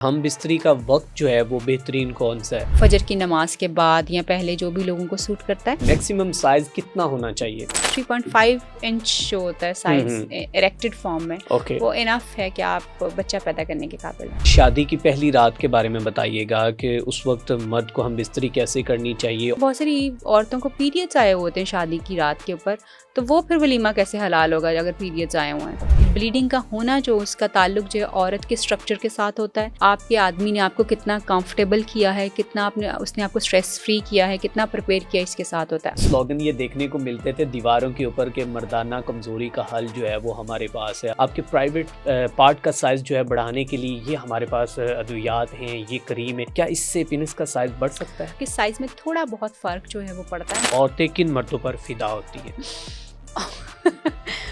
हम बिस्तरी का वक्त जो है वो बेहतरीन कौन सा है? फजर की नमाज के बाद या पहले जो भी लोगों को सूट करता है। मैक्सिमम साइज कितना होना चाहिए? 3.5 इंच जो होता है साइज इरेक्टेड फॉर्म में, ओके। वो इनफ है कि आप बच्चा पैदा करने के काबिल हैं। शादी की पहली रात के बारे में बताइएगा कि उस वक्त मर्द को हम बिस्तरी कैसे करनी चाहिए? बहुत सारी औरतों को पीरियड्स आए हुए होते हैं शादी की रात के ऊपर, तो वो फिर वलीमा कैसे हलाल होगा अगर पीरियड्स आए हुए हैं। ब्लीडिंग का होना जो उसका ताल्लुक जो है औरत के स्ट्रक्चर के साथ होता है। आपके आदमी ने आपको कितना कंफर्टेबल किया है, कितना उसने आपको स्ट्रेस फ्री किया है, कितना प्रिपेयर किया, इसके साथ होता है। स्लोगन ये देखने को मिलते थे दीवारों के ऊपर के मर्दाना कमजोरी का हल जो है वो हमारे पास है। आपके प्राइवेट पार्ट का साइज जो है बढ़ाने के लिए ये हमारे पास अद्वियात हैं, ये क्रीम है। क्या इससे पेनिस का साइज बढ़ सकता है? कि साइज में थोड़ा बहुत फर्क जो है वो पड़ता है। औरतें किन मर्दों पर फिदा होती है?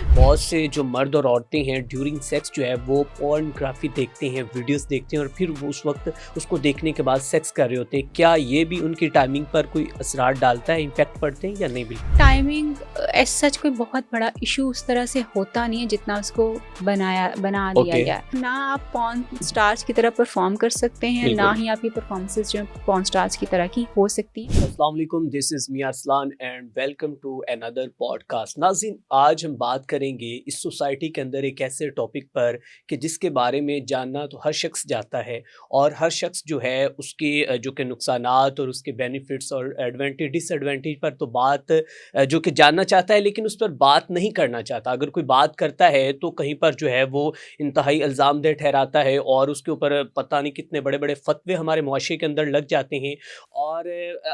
बहुत से जो मर्द और औरतें हैं ड्यूरिंग सेक्स जो है वो पोर्नोग्राफी देखते हैं, वीडियोस देखते हैं और फिर वो उस वक्त उसको देखने के बाद सेक्स कर रहे होते हैं। क्या ये भी उनकी टाइमिंग पर कोई असरार डालता है, इम्पैक्ट पड़ते हैं या नहीं? बिल्कुल टाइमिंग एज सच कोई बहुत बड़ा इशू उस तरह से होता नहीं है जितना उसको बना दिया गया है। ना आप पॉर्न स्टार्स की तरह परफॉर्म कर सकते हैं, ना ही आपकी परफॉर्मेंसेस जो पॉर्न स्टार्स की तरह की हो सकती है। अस्सलाम वालेकुम, दिस इज मियां Arsalan and welcome to another podcast. नाज़रीन, आज हम बात करेंगे इस सोसाइटी के अंदर एक ऐसे टॉपिक पर कि जिसके बारे में जानना तो हर शख्स जाता है और हर शख्स जो है उसके जो कि नुकसानात और उसके बेनिफिट्स और एडवांटेज डिसएडवांटेज पर तो बात जो कि जानना चाहता है, लेकिन उस पर बात नहीं करना चाहता। अगर कोई बात करता है तो कहीं पर जो है वो इंतहाई इल्ज़ामदेह ठहराता है और उसके ऊपर पता नहीं कितने बड़े बड़े फतवे हमारे मुआशरे के अंदर लग जाते हैं। और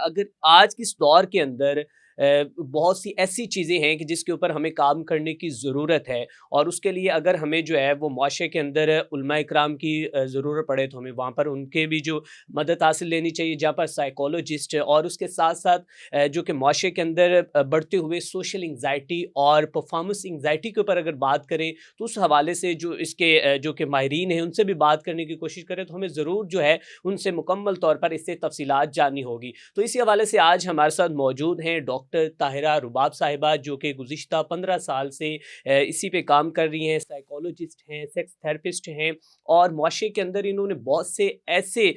अगर आज के इस दौर के अंदर बहुत सी ऐसी चीज़ें हैं कि जिसके ऊपर हमें काम करने की ज़रूरत है और उसके लिए अगर हमें जो है वो मुआशरे के अंदर उलमा इकराम की ज़रूरत पड़े तो हमें वहाँ पर उनके भी जो मदद हासिल लेनी चाहिए, जहाँ पर साइकोलॉजिस्ट और उसके साथ साथ जो कि मुआशरे के अंदर बढ़ते हुए सोशल एंग्जाइटी और परफॉर्मेंस एंग्जाइटी के ऊपर अगर बात करें तो उस हवाले से जो इसके जो कि माहिरीन हैं उनसे भी बात करने की कोशिश करें तो हमें ज़रूर जो है उनसे मुकम्मल तौर पर इससे तफसीलात जाननी होगी। तो इसी हवाले से आज हमारे साथ मौजूद हैं डॉक्टर ताहिरा रुबाब साहिबा, जो कि गुज़िश्ता 15 साल से इसी पे काम कर रही हैं। साइकोलॉजिस्ट हैं, सेक्स थेरेपिस्ट हैं और मुआशरे के अंदर इन्होंने बहुत से ऐसे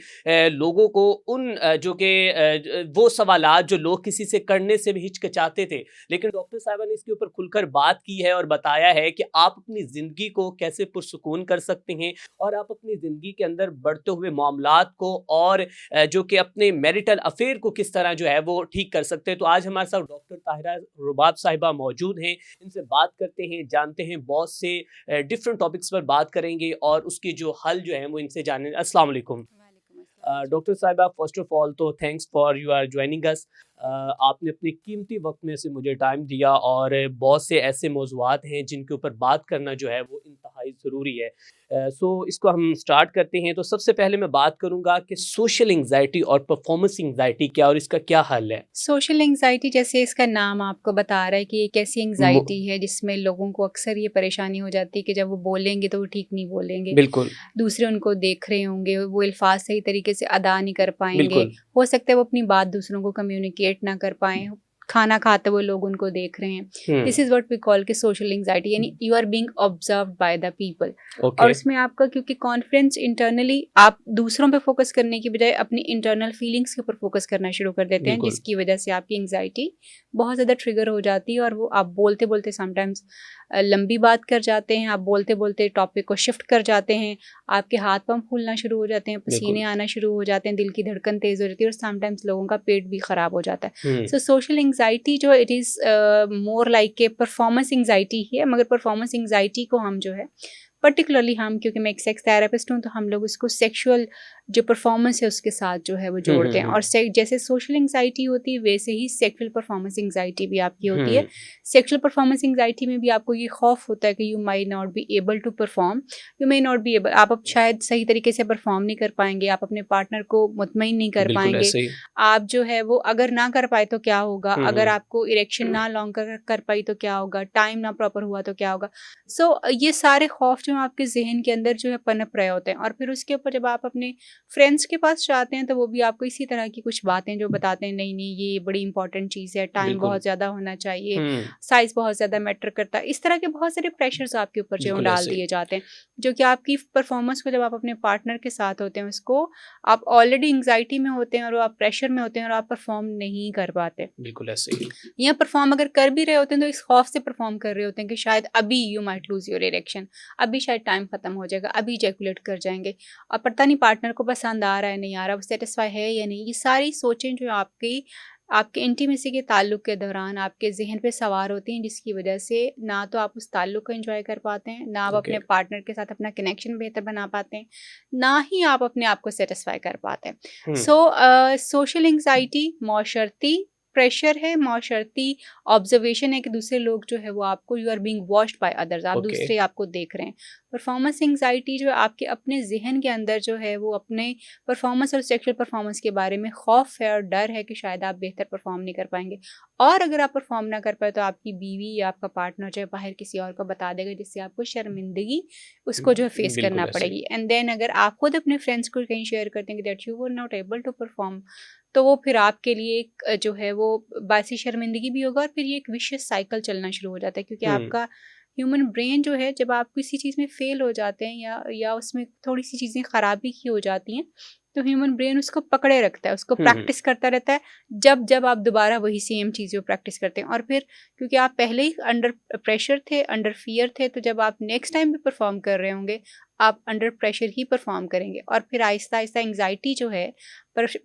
लोगों को उन जो कि वो सवालात जो लोग किसी से करने से भी हिचकिचाते थे, लेकिन डॉक्टर साहिबा ने इसके ऊपर खुलकर बात की है और बताया है कि आप अपनी ज़िंदगी को कैसे पुरसुकून कर सकते हैं और आप अपनी ज़िंदगी के अंदर बढ़ते हुए मामलात को और जो कि अपने मैरिटल अफेयर को किस तरह जो है वो ठीक कर सकते हैं। तो आज हमारे साथ डॉक्टर ताहिरा रुबाब साहिबा मौजूद हैं, इनसे बात करते हैं, जानते हैं, बहुत से डिफरेंट टॉपिक्स पर बात करेंगे और उसकी जो हल जो है वो इनसे जाने। अस्सलाम वालेकुम डॉक्टर साहिबा, फर्स्ट ऑफ ऑल तो thanks for you are joining us. आपने अपने कीमती वक्त में से मुझे टाइम दिया और बहुत से ऐसे मौज़ूआत हैं जिनके ऊपर बात करना जो है वो इंतहाई ज़रूरी है। सो इसको हम स्टार्ट करते हैं। तो सबसे पहले मैं बात करूँगा कि सोशल एंग्जाइटी और परफॉर्मेंस एंग्जाइटी क्या और इसका क्या हल है? सोशल एंग्जाइटी, जैसे इसका नाम आपको बता रहा है कि एक ऐसी एंग्जाइटी है जिसमें लोगों को अक्सर ये परेशानी हो जाती है कि जब वो बोलेंगे तो वो ठीक नहीं बोलेंगे, बिल्कुल, दूसरे उनको देख रहे होंगे, वो अल्फाज सही तरीके से अदा नहीं कर पाएंगे, बिल्कुल। हो सकता है वो अपनी बात दूसरों को कम्युनिकेट ना कर पाएं, खाना खाते हुए लोग उनको देख रहे हैं। This is what we call के सोशल एंग्जाइटी, यानी you are being observed by the people. Okay. और उसमें आपका क्योंकि कॉन्फिडेंस इंटरनली, आप दूसरों पे फोकस करने की बजाय अपनी इंटरनल फीलिंग्स के ऊपर फोकस करना शुरू कर देते हैं, बिल्कुल। जिसकी वजह से आपकी एंग्जाइटी बहुत ज़्यादा ट्रिगर हो जाती है और वो आप बोलते बोलते समटाइम्स लंबी बात कर जाते हैं, आप बोलते बोलते टॉपिक को शिफ्ट कर जाते हैं, आपके हाथ पांव फूलना शुरू हो जाते हैं, पसीने बिल्कुल। आना शुरू हो जाते हैं, दिल की धड़कन तेज़ हो जाती है और समटाइम्स लोगों का पेट भी ख़राब हो जाता है। हुँ, सो सोशल एंग्जाइटी जो it is more like a performance anxiety ही है, मगर परफॉर्मेंस एंग्जाइटी को हम जो है पर्टिकुलरली हम, क्योंकि मैं एक सेक्स थेरेपिस्ट हूँ, तो हम लोग उसको सेक्सुअल जो परफॉर्मेंस है उसके साथ जो है वो जोड़ते हैं। और जैसे सोशल एंग्जाइटी होती है वैसे ही सेक्सुअल परफॉर्मेंस एंग्जाइटी भी आपकी होती है। सेक्सुअल परफॉर्मेंस एंग्जाइटी में भी आपको ये खौफ होता है कि you may not be able to perform, you may not be able, आप अब शायद सही तरीके से परफॉर्म नहीं कर पाएंगे, आप अपने पार्टनर को मुतमईन नहीं कर बिल्कुल पाएंगे, ऐसे ही। आप जो है वो अगर ना कर पाए तो क्या होगा, अगर आपको इरेक्शन ना लॉन्ग कर पाई तो क्या होगा, टाइम ना प्रॉपर हुआ तो क्या होगा। सो ये सारे खौफ जो जो आपके जहन के अंदर जो है पनप रहे होते हैं, और फिर उसके ऊपर जब आप अपने फ्रेंड्स के पास जाते हैं तो वो भी आपको इसी तरह की कुछ बातें जो बताते हैं, नहीं नहीं ये बड़ी इंपॉर्टेंट चीज़ है, टाइम बिल्कुल। बहुत ज़्यादा होना चाहिए, हुँ, साइज़ बहुत ज़्यादा मैटर करता है। इस तरह के बहुत सारे प्रेशर्स आपके ऊपर जो है वो बिल्कुल डाल ऐसे ही। दिए जाते हैं, जो कि आपकी परफॉर्मेंस को, जब आप अपने पार्टनर के साथ होते हैं, उसको आप ऑलरेडी एंग्जाइटी में होते हैं और आप प्रेशर में होते हैं और आप परफॉर्म नहीं कर पाते, बिल्कुल ऐसे ही। या परफॉर्म अगर कर भी रहे होते हैं तो इस खौफ से परफॉर्म कर रहे होते हैं कि शायद अभी you might lose your erection, अभी शायद टाइम खत्म हो जाएगा, अभी इजैकुलेट कर जाएंगे, और पता नहीं पार्टनर को पसंद आ रहा है नहीं आ रहा, वो सेटिस्फाई है या नहीं। ये सारी सोचें जो आपकी आपके इंटीमेसी के ताल्लुक के दौरान आपके जहन पे सवार होती हैं, जिसकी वजह से ना तो आप उस ताल्लुक को एंजॉय कर पाते हैं, ना आप ओके। अपने पार्टनर के साथ अपना कनेक्शन बेहतर बना पाते हैं, ना ही आप अपने आप को सेटिस्फाई कर पाते हैं। हुँ, सो सोशल एंग्जाइटी मौशर्ती प्रेशर है, मौशर्ती ऑब्जर्वेशन है कि दूसरे लोग जो है वो आपको, you are being watched by others, आप ओके। दूसरे आपको देख रहे हैं। परफॉर्मेंस एंग्जाइटी जो है आपके अपने जहन के अंदर जो है वो अपने परफॉर्मेंस और सेक्सुअल परफॉर्मेंस के बारे में खौफ है और डर है कि शायद आप बेहतर परफॉर्म नहीं कर पाएंगे, और अगर आप परफॉर्म ना कर पाए तो आपकी बीवी या आपका पार्टनर जो है बाहर किसी और को बता देगा, जिससे आपको शर्मिंदगी उसको जो है फेस करना बिल्कुल ऐसे ही। पड़ेगी। एंड देन अगर आप खुद अपने फ्रेंड्स को कहीं शेयर करते हैं कि that you were not able to perform, तो वो फिर आपके लिए एक जो है वो बासी शर्मिंदगी भी होगा, और फिर ये एक विशियस साइकिल चलना शुरू हो जाता है, क्योंकि हुँ, आपका ह्यूमन ब्रेन जो है, जब आप किसी चीज़ में फेल हो जाते हैं या उसमें थोड़ी सी चीज़ें खराबी की हो जाती हैं, तो ह्यूमन ब्रेन उसको पकड़े रखता है, उसको हुँ, हुँ, प्रैक्टिस करता रहता है, जब जब आप दोबारा वही सेम चीज़ें प्रैक्टिस करते हैं, और फिर क्योंकि आप पहले ही अंडर प्रेशर थे, अंडर फियर थे, तो जब आप नेक्स्ट टाइम भी परफॉर्म कर रहे होंगे, आप अंडर प्रेशर ही परफॉर्म करेंगे, और फिर आहिस्ता आहिस्ता एंग्जाइटी जो है,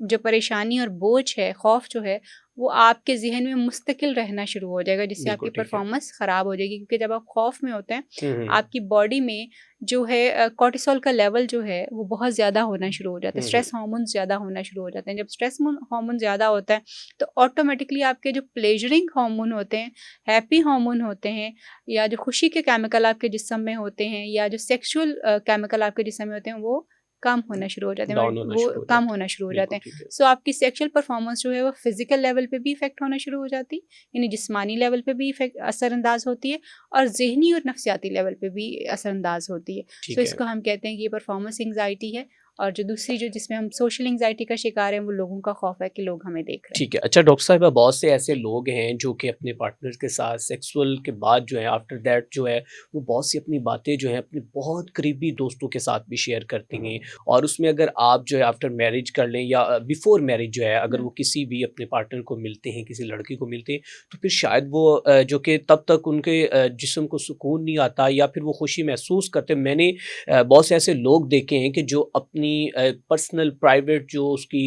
जो परेशानी और बोझ है, खौफ जो है, वो आपके ज़हन में मुस्तकिल रहना शुरू हो जाएगा, जिससे आपकी बिल्कुल ठीक है। परफॉर्मेंस ख़राब हो जाएगी, क्योंकि जब आप खौफ में होते हैं, हुँ, हुँ, आपकी बॉडी में जो है कॉर्टिसोल का लेवल जो है वो बहुत ज़्यादा होना शुरू हो जाता है, हुँ, हुँ, स्ट्रेस हार्मोन्स ज़्यादा होना शुरू हो जाते हैं। जब स्ट्रेस हार्मोन ज़्यादा होता है तो ऑटोमेटिकली आपके जो प्लेजरिंग हार्मोन होते हैं, हैप्पी हार्मोन होते हैं, या जो खुशी के केमिकल आपके जिस्म में होते हैं, या जो सेक्सुअल केमिकल आपके जिस्म में होते हैं, वो कम होना शुरू हो जाते हैं, डाउन होना वो शुरू हो कम जाता है। होना शुरू हो जाते बिल्कुल हैं। ठीक है। सो आपकी सेक्सुअल परफॉर्मेंस जो है वो फिजिकल लेवल पे भी इफेक्ट होना शुरू हो जाती है, यानी जिस्मानी लेवल पे भी इफेक्ट असरअंदाज होती है, और ज़हनी और नफ्सियाती लेवल पे भी असरअंदाज होती है। सो ठीक है। इसको हम कहते हैं कि ये परफॉर्मेंस एंग्जाइटी है, और जो दूसरी जो जिसमें हम सोशल एंग्जाइटी का शिकार हैं, वो लोगों का खौफ है कि लोग हमें देख रहे हैं। ठीक है। अच्छा डॉक्टर साहिबा बहुत से ऐसे लोग हैं जो कि अपने पार्टनर के साथ सेक्सुअल के बाद जो है आफ्टर दैट जो है वो बहुत सी अपनी बातें जो है अपने बहुत करीबी दोस्तों के साथ भी शेयर करती हैं और उसमें अगर आप जो है आफ्टर मैरिज कर लें या बिफोर मैरिज जो है अगर हुँ। वो किसी भी अपने पार्टनर को मिलते हैं किसी लड़की को मिलते हैं तो फिर शायद वो जो कि तब तक उनके जिस्म को सुकून नहीं आता या फिर वो खुशी महसूस करते मैंने बहुत से ऐसे लोग देखे हैं कि जो अपनी पर्सनल प्राइवेट जो उसकी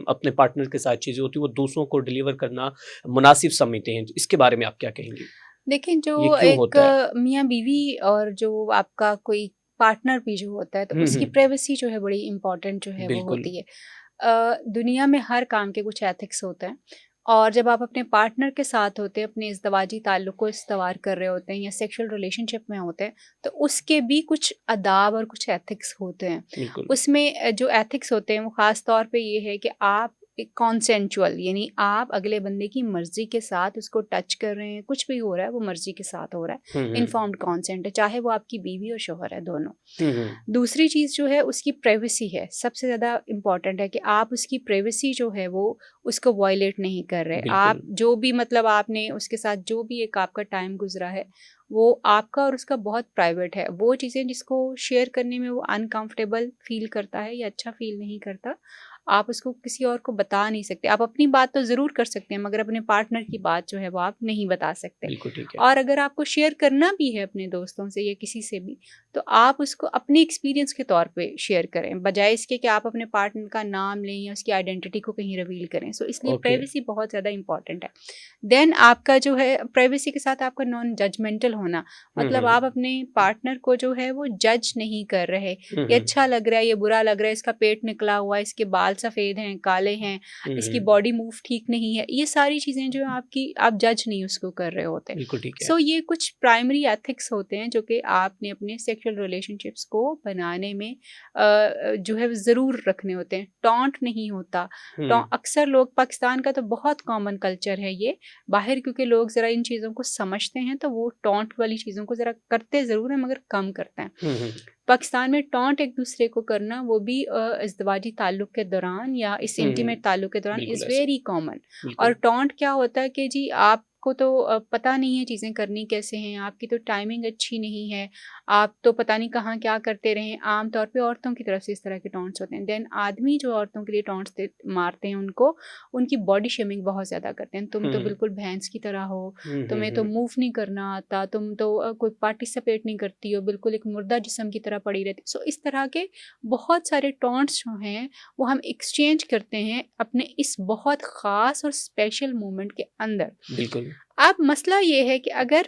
अपने पार्टनर के साथ चीज़ें होती हैं वो दूसरों को डिलीवर करना मुनासिब समझते हैं। इसके बारे में आप क्या कहेंगी? देखिए, ये जो क्यों एक होता है? मियाँ-बीवी और जो आपका कोई पार्टनर भी जो होता है, तो हुँ, उसकी हुँ। प्राइवेसी जो है बड़ी इम्पोर्टेंट जो है वो बिल्कुल। होती है। दुनिया में हर काम के कुछ एथिक्स होते हैं, और जब आप अपने पार्टनर के साथ होते हैं, अपने इज़दवाजी ताल्लुक को इस्तवार कर रहे होते हैं या सेक्सुअल रिलेशनशिप में होते हैं, तो उसके भी कुछ आदाब और कुछ एथिक्स होते हैं। बिल्कुल। उसमें जो एथिक्स होते हैं वो ख़ास तौर पे ये है कि आप एक कॉन्सेंजुअल, यानी आप अगले बंदे की मर्ज़ी के साथ उसको टच कर रहे हैं, कुछ भी हो रहा है वो मर्ज़ी के साथ हो रहा हुँ, है, हुँ। इन्फॉर्म्ड कॉन्सेंट है, चाहे वो आपकी बीवी और शौहर है, दोनों। हुँ, हुँ। दूसरी चीज़ जो है उसकी प्राइवेसी है, सबसे ज़्यादा इम्पॉर्टेंट है कि आप उसकी प्राइवेसी जो है वो उसको वायलेट नहीं कर रहे। आप बिल्कुल। जो भी मतलब आपने उसके साथ जो भी एक आपका टाइम गुज़रा है, वो आपका और उसका बहुत प्राइवेट है। वो चीज़ें जिसको शेयर करने में वो अनकंफर्टेबल फ़ील करता है या अच्छा फ़ील नहीं करता, आप उसको किसी और को बता नहीं सकते। आप अपनी बात तो ज़रूर कर सकते हैं, मगर अपने पार्टनर की बात जो है वो आप नहीं बता सकते। बिल्कुल ठीक है। और अगर आपको शेयर करना भी है अपने दोस्तों से या किसी से भी, तो आप उसको अपने एक्सपीरियंस के तौर पे शेयर करें, बजाय इसके कि आप अपने पार्टनर का नाम लें या उसकी आइडेंटिटी को कहीं रिवील करें। सो इसलिए ओके। प्राइवेसी बहुत ज़्यादा इंपॉर्टेंट है। देन आपका जो है प्राइवेसी के साथ आपका नॉन जजमेंटल होना, हुँ, मतलब हुँ। आप अपने पार्टनर को जो है वो जज नहीं कर रहे, हुँ, ये हुँ। अच्छा लग रहा है, ये बुरा लग रहा है, इसका पेट निकला हुआ है, इसके बाल सफ़ेद हैं, काले हैं, हुँ, इसकी हुँ। बॉडी मूव ठीक नहीं है। ये सारी चीज़ें जो है आपकी, आप जज नहीं उसको कर रहे होते। बिल्कुल ठीक है। सो ये कुछ प्राइमरी एथिक्स होते हैं जो कि आपने अपने सेक्सुअल रिलेशनशिप्स को बनाने में जो है ज़रूर रखने होते हैं। टॉन्ट नहीं होता। हुँ। अक्सर लोग, पाकिस्तान का तो बहुत कॉमन कल्चर है ये, बाहर क्योंकि लोग ज़रा इन चीज़ों को समझते हैं तो वो टॉन्ट टॉन्ट वाली चीज़ों को ज़रा करते ज़रूर हैं मगर कम करते हैं। पाकिस्तान में टॉन्ट एक दूसरे को करना वो भी इज़्दिवाजी ताल्लुक़ के दौरान या इस इंटीमेट ताल्लुक़ के दौरान बिल्कुल इज़ ऐसे वेरी कॉमन। और बिल्कुल टॉन्ट क्या होता है कि जी आपको तो पता नहीं है चीज़ें करनी कैसे हैं, आपकी तो टाइमिंग अच्छी नहीं है, आप तो पता नहीं कहाँ क्या करते रहें। आम तौर पे औरतों की तरफ से इस तरह के टॉन्ट्स होते हैं। देन आदमी जो औरतों के लिए टॉन्ट्स मारते हैं उनको, उनकी बॉडी शेमिंग बहुत ज़्यादा करते हैं। तुम तो बिल्कुल भैंस की तरह हो, तुम्हें तो मूव नहीं करना आता, तुम तो कोई पार्टिसिपेट नहीं करती हो, बिल्कुल एक मुर्दा जिस्म की तरह पड़ी रहती। सो इस तरह के बहुत सारे टॉन्ट्स जो हैं वो हम एक्सचेंज करते हैं अपने इस बहुत ख़ास और स्पेशल मोमेंट के अंदर। बिल्कुल अब मसला ये है कि अगर,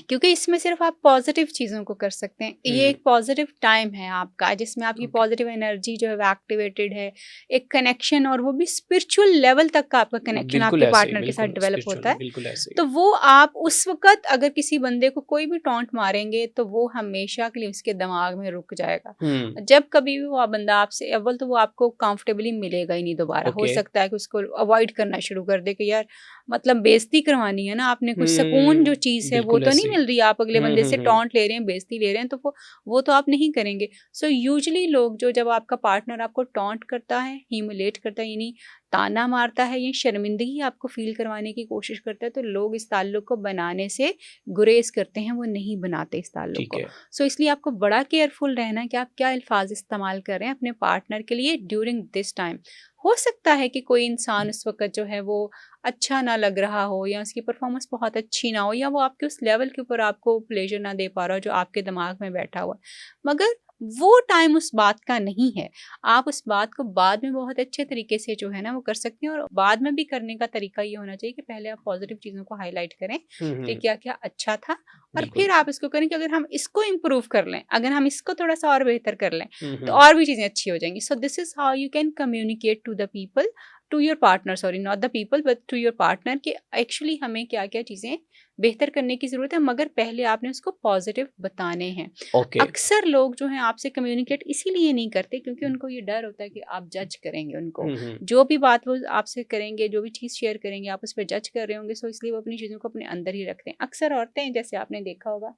क्योंकि इसमें सिर्फ आप पॉजिटिव चीज़ों को कर सकते हैं, ये एक पॉजिटिव टाइम है आपका जिसमें आपकी ओके पॉजिटिव एनर्जी जो है वो एक्टिवेटेड है, एक कनेक्शन और वो भी स्पिरिचुअल लेवल तक का आपका कनेक्शन बिल्कुल आपके ऐसे ही, पार्टनर के साथ बिल्कुल डेवलप होता स्पिरिचुअली है। बिल्कुल ऐसे ही तो वो आप उस वक़्त अगर किसी बंदे को कोई भी टॉन्ट मारेंगे तो वो हमेशा के लिए उसके दिमाग में रुक जाएगा। जब कभी भी वो बंदा आपसे, अव्वल तो वो आपको कंफर्टेबली मिलेगा ही नहीं दोबारा। हो ओके सकता है कि उसको अवॉइड करना शुरू कर दे कि यार मतलब बेइज़्ज़ती करवानी है ना आपने, कुछ सुकून जो चीज़ है वो बिल्कुल तो नहीं ऐसे ही मिल रही। आप अगले बंदे से टॉन्ट ले रहे हैं, बेइज़्ज़ती ले रहे हैं, तो वो तो आप नहीं करेंगे। सो यूजुअली लोग जो, जब आपका पार्टनर आपको टॉन्ट करता है, ह्यूमिलेट करता है, यानी ताना मारता है, ये शर्मिंदगी आपको फ़ील करवाने की कोशिश करता है, तो लोग इस ताल्लुक़ को बनाने से गुरेज़ करते हैं, वो नहीं बनाते इस ताल्लुक़ ठीक को। है सो इसलिए आपको बड़ा केयरफुल रहना है कि आप क्या अल्फ़ाज़ इस्तेमाल कर रहे हैं अपने पार्टनर के लिए ड्यूरिंग दिस टाइम। हो सकता है कि कोई इंसान उस वक़्त जो है वो अच्छा ना लग रहा हो या उसकी परफ़ॉर्मेंस बहुत अच्छी ना हो या वो आपके उस लेवल के ऊपर आपको प्लेज़र ना दे पा रहा हो जो आपके दिमाग में बैठा हुआ है। मगर वो टाइम उस बात का नहीं है। आप उस बात को बाद में बहुत अच्छे तरीके से जो है ना वो कर सकते हैं, और बाद में भी करने का तरीका ये होना चाहिए कि पहले आप पॉजिटिव चीज़ों को हाईलाइट करें कि क्या-क्या अच्छा था, और बिल्कुल फिर आप इसको करें कि अगर हम इसको इम्प्रूव कर लें, अगर हम इसको थोड़ा-सा और बेहतर कर लें, तो हम्म और भी चीज़ें अच्छी हो जाएँगी। So this is how you can communicate to the people, to your partner, sorry not the people but to your partner, कि एक्चुअली हमें क्या-क्या चीज़ें बेहतर करने की ज़रूरत है, मगर पहले आपने उसको पॉजिटिव बताने हैं। ओके अक्सर लोग जो हैं आपसे कम्युनिकेट इसीलिए नहीं करते क्योंकि उनको ये डर होता है कि आप जज करेंगे उनको। हम्म जो भी बात वो आपसे करेंगे, जो भी चीज़ शेयर करेंगे, आप उस पे जज कर रहे होंगे, सो इसलिए वो अपनी चीज़ों को अपने अंदर ही रखते हैं। अक्सर औरतें, जैसे आपने देखा होगा,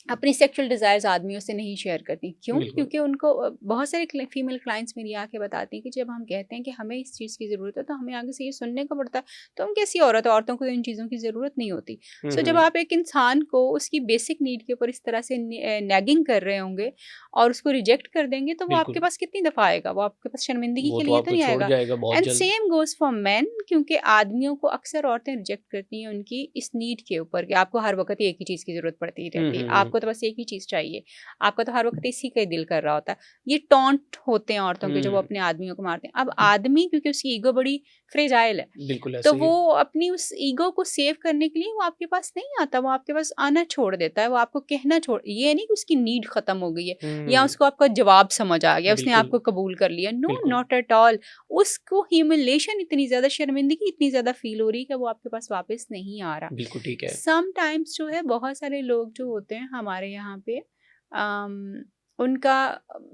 अपनी सेक्सुअल डिज़ायर्स आदमियों से नहीं शेयर करती। क्यों? बिल्कुल क्योंकि उनको बहुत सारे फीमेल क्लाइंट्स मेरी आके बताती हैं कि जब हम कहते हैं कि हमें इस चीज़ की ज़रूरत है, तो हमें आगे से ये सुनने को पड़ता है, तुम कैसी औरत हो, औरतों को इन चीज़ों की ज़रूरत नहीं होती। सो जब आप एक इंसान को उसकी बेसिक नीड के ऊपर इस तरह से नैगिंग कर रहे होंगे और उसको रिजेक्ट कर देंगे, तो वो आपके बिल्कुल पास कितनी दफ़ा आएगा? वो आपके पास शर्मिंदगी वो के तो लिए तो आपको नहीं छोड़ आएगा। जाएगा बहुत एंड जल्द सेम गोज़ फॉर मेन, क्योंकि आदमियों को अक्सर औरतें रिजेक्ट करती हैं उनकी इस नीड के ऊपर कि आपको हर वक़्त एक ही चीज़ की ज़रूरत पड़ती रहती है। हम्म आपको तो बस एक ही चीज़ चाहिए। आपका तो हर वक़्त इसी का ही दिल कर रहा होता है। ये टॉन्ट होते हैं औरतों के, जो वो अपने आदमियों को मारते हैं। अब आदमी, क्योंकि उसकी ईगो बड़ी फ्रेजाइल है, बिल्कुल तो ऐसे वो ही अपनी उस ईगो को सेव करने के लिए वो आपके पास नहीं आता, वो आपके पास आना छोड़ देता है, वो आपको कहना छोड़, ये नहीं कि उसकी नीड ख़त्म हो गई है या उसको आपका जवाब समझ आ गया, उसने बिल्कुल आपको कबूल कर लिया। नो, बिल्कुल नॉट एट ऑल। उसको ह्यूमिलिएशन, इतनी ज़्यादा शर्मिंदगी इतनी ज़्यादा फ़ील हो रही है कि वो आपके पास वापस नहीं आ रहा। बिल्कुल ठीक है समटाइम्स जो है बहुत सारे लोग जो होते हैं हमारे यहाँ पे, उनका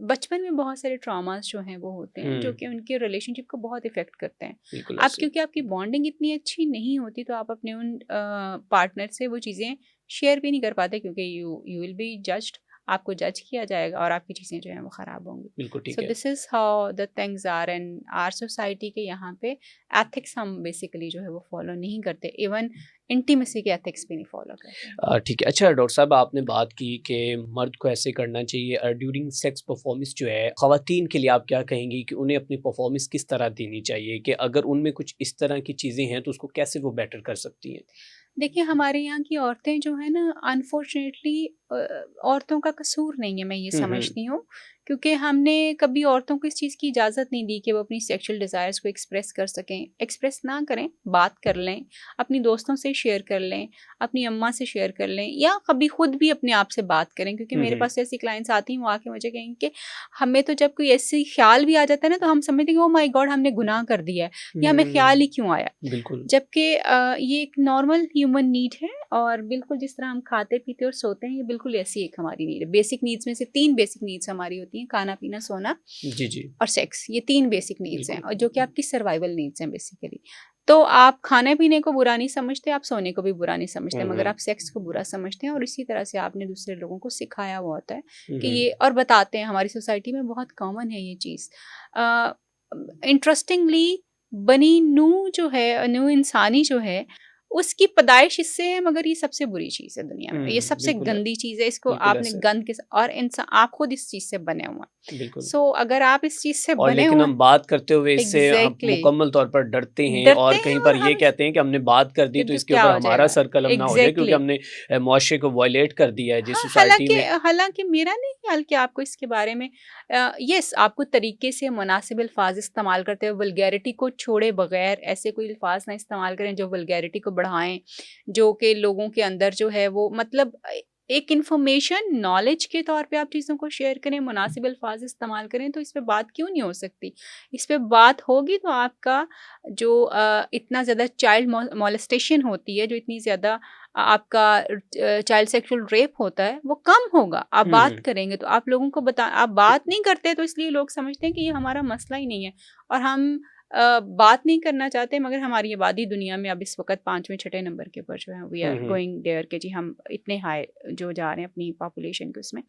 बचपन में बहुत सारे ट्रॉमास जो हैं वो होते हैं जो कि उनके रिलेशनशिप को बहुत इफ़ेक्ट करते हैं। बिल्कुल अब ऐसे ही क्योंकि आपकी बॉन्डिंग इतनी अच्छी नहीं होती, तो आप अपने उन पार्टनर से वो चीज़ें शेयर भी नहीं कर पाते, क्योंकि यू विल बी जज्ड, आपको जज किया जाएगा और आपकी चीज़ें जो हैं वो ख़राब होंगी। बिल्कुल ठीक सो है this is how the things are in our society के यहाँ पे। एथिक्स हम बेसिकली जो है वो फॉलो नहीं करते, इवन इंटीमेसी के एथिक्स भी नहीं फॉलो करते हैं। ठीक है। अच्छा डॉक्टर साहब आपने बात की कि मर्द को ऐसे करना चाहिए ड्यूरिंग सेक्स परफॉर्मेंस जो है, ख़वातीन के लिए आप क्या कहेंगी कि उन्हें अपनी परफॉर्मेंस किस तरह देनी चाहिए, कि अगर उनमें कुछ इस तरह की चीज़ें हैं तो उसको कैसे वो बेटर कर सकती हैं? देखिए, हमारे यहाँ की औरतें जो हैं ना, अनफॉर्चुनेटली औरतों का कसूर नहीं है, मैं ये हुँ। समझती हूँ, क्योंकि हमने कभी औरतों को इस चीज़ की इजाज़त नहीं दी कि वो अपनी सेक्सुअल डिज़ायर्स को एक्सप्रेस कर सकें। एक्सप्रेस ना करें, बात कर लें, अपनी दोस्तों से शेयर कर लें, अपनी अम्मा से शेयर कर लें, या कभी खुद भी अपने आप से बात करें। क्योंकि मेरे हुँ। पास ऐसी क्लाइंट्स आती हैं, वो आके मुझे कहेंगी कि हमें तो जब कोई ऐसी ख़्याल भी आ जाता है ना, तो हम समझते हैं कि ओह माय गॉड, हमने गुनाह कर दिया है, या हमें ख़्याल ही क्यों आया? बिल्कुल। जबकि ये एक नॉर्मल ह्यूमन नीड है, और बिल्कुल जिस तरह हम खाते-पीते और सोते हैं, ये बिल्कुल ऐसी एक हमारी नीड है। बेसिक नीड्स में से 3 बेसिक नीड्स हमारी होती हैं, खाना, पीना, सोना जी, जी। और सेक्स। ये 3 बेसिक नीड्स हैं बिल्कुल। और जो कि आपकी सर्वाइवल नीड्स हैं बेसिकली। तो आप खाने-पीने को बुरा नहीं समझते, आप सोने को भी बुरा नहीं समझते, हुँ, मगर हुँ। आप सेक्स को बुरा समझते हैं और इसी तरह से आपने दूसरे लोगों को सिखाया हुआ होता है हुँ, कि हुँ। ये, और बताते हैं, हमारी सोसाइटी में बहुत कॉमन है ये चीज़। अ, इंटरेस्टिंगली बनी नूह जो है, नूह इंसानी जो है, उसकी पैदाइश इससे है, मगर ये सबसे बुरी चीज़ है दुनिया में। ये सबसे बिल्कुल है, गंदी चीज़ है, इसको बिल्कुल आपने ऐसे। गंद के और इंसान, आप खुद इस चीज़ से बने हुए हैं। बिल्कुल। सो अगर आप इस चीज़ से और बने लेकिन हुए हम हैं, बात करते हुए इससे हम एग्ज़ैक्टली, मुकम्मल तौर पर डरते हैं डरते और हैं कहीं और पर ये हम कहते हैं कि हमने बात कर दी कि तो तो इसके क्या ऊपर हो हमारा जाएगा? सर कलम ना हो जाए क्योंकि एग्ज़ैक्टली। हमने मुआशरे को वायलेट कर दिया है जिस हाँ, सोसाइटी में। हालाँकि मेरा नहीं ख्याल कि आपको इसके बारे में येस, आपको तरीके से मुनासिब अल्फ़ाज़ इस्तेमाल करते हुए वल्गैरिटी को छोड़े बगैर ऐसे कोई अल्फ़ाज़ ना इस्तेमाल करें जो वल्गैरिटी को बढ़ाएँ, जो कि लोगों के अंदर जो है वो मतलब एक इन्फॉर्मेशन, नॉलेज के तौर पे आप चीज़ों को शेयर करें, मुनासिब अल्फ़ाज़ इस्तेमाल करें, तो इस पे बात क्यों नहीं हो सकती? इस पे बात होगी तो आपका जो इतना ज़्यादा चाइल्ड मोलेस्टेशन होती है, जो इतनी ज़्यादा आपका चाइल्ड सेक्सुअल रेप होता है, वो कम होगा। आप हुँ, बात हुँ। करेंगे तो आप लोगों को आप बात नहीं करते, तो इसलिए लोग समझते हैं कि ये हमारा मसला ही नहीं है और हम बात नहीं करना चाहते, मगर हमारी आबादी दुनिया में अब इस वक़्त 5वें 6ठे नंबर के ऊपर जो है we um, are um. Going there कि जी हम इतने हाई जो जा रहे हैं अपनी पॉपुलेशन के उसमें।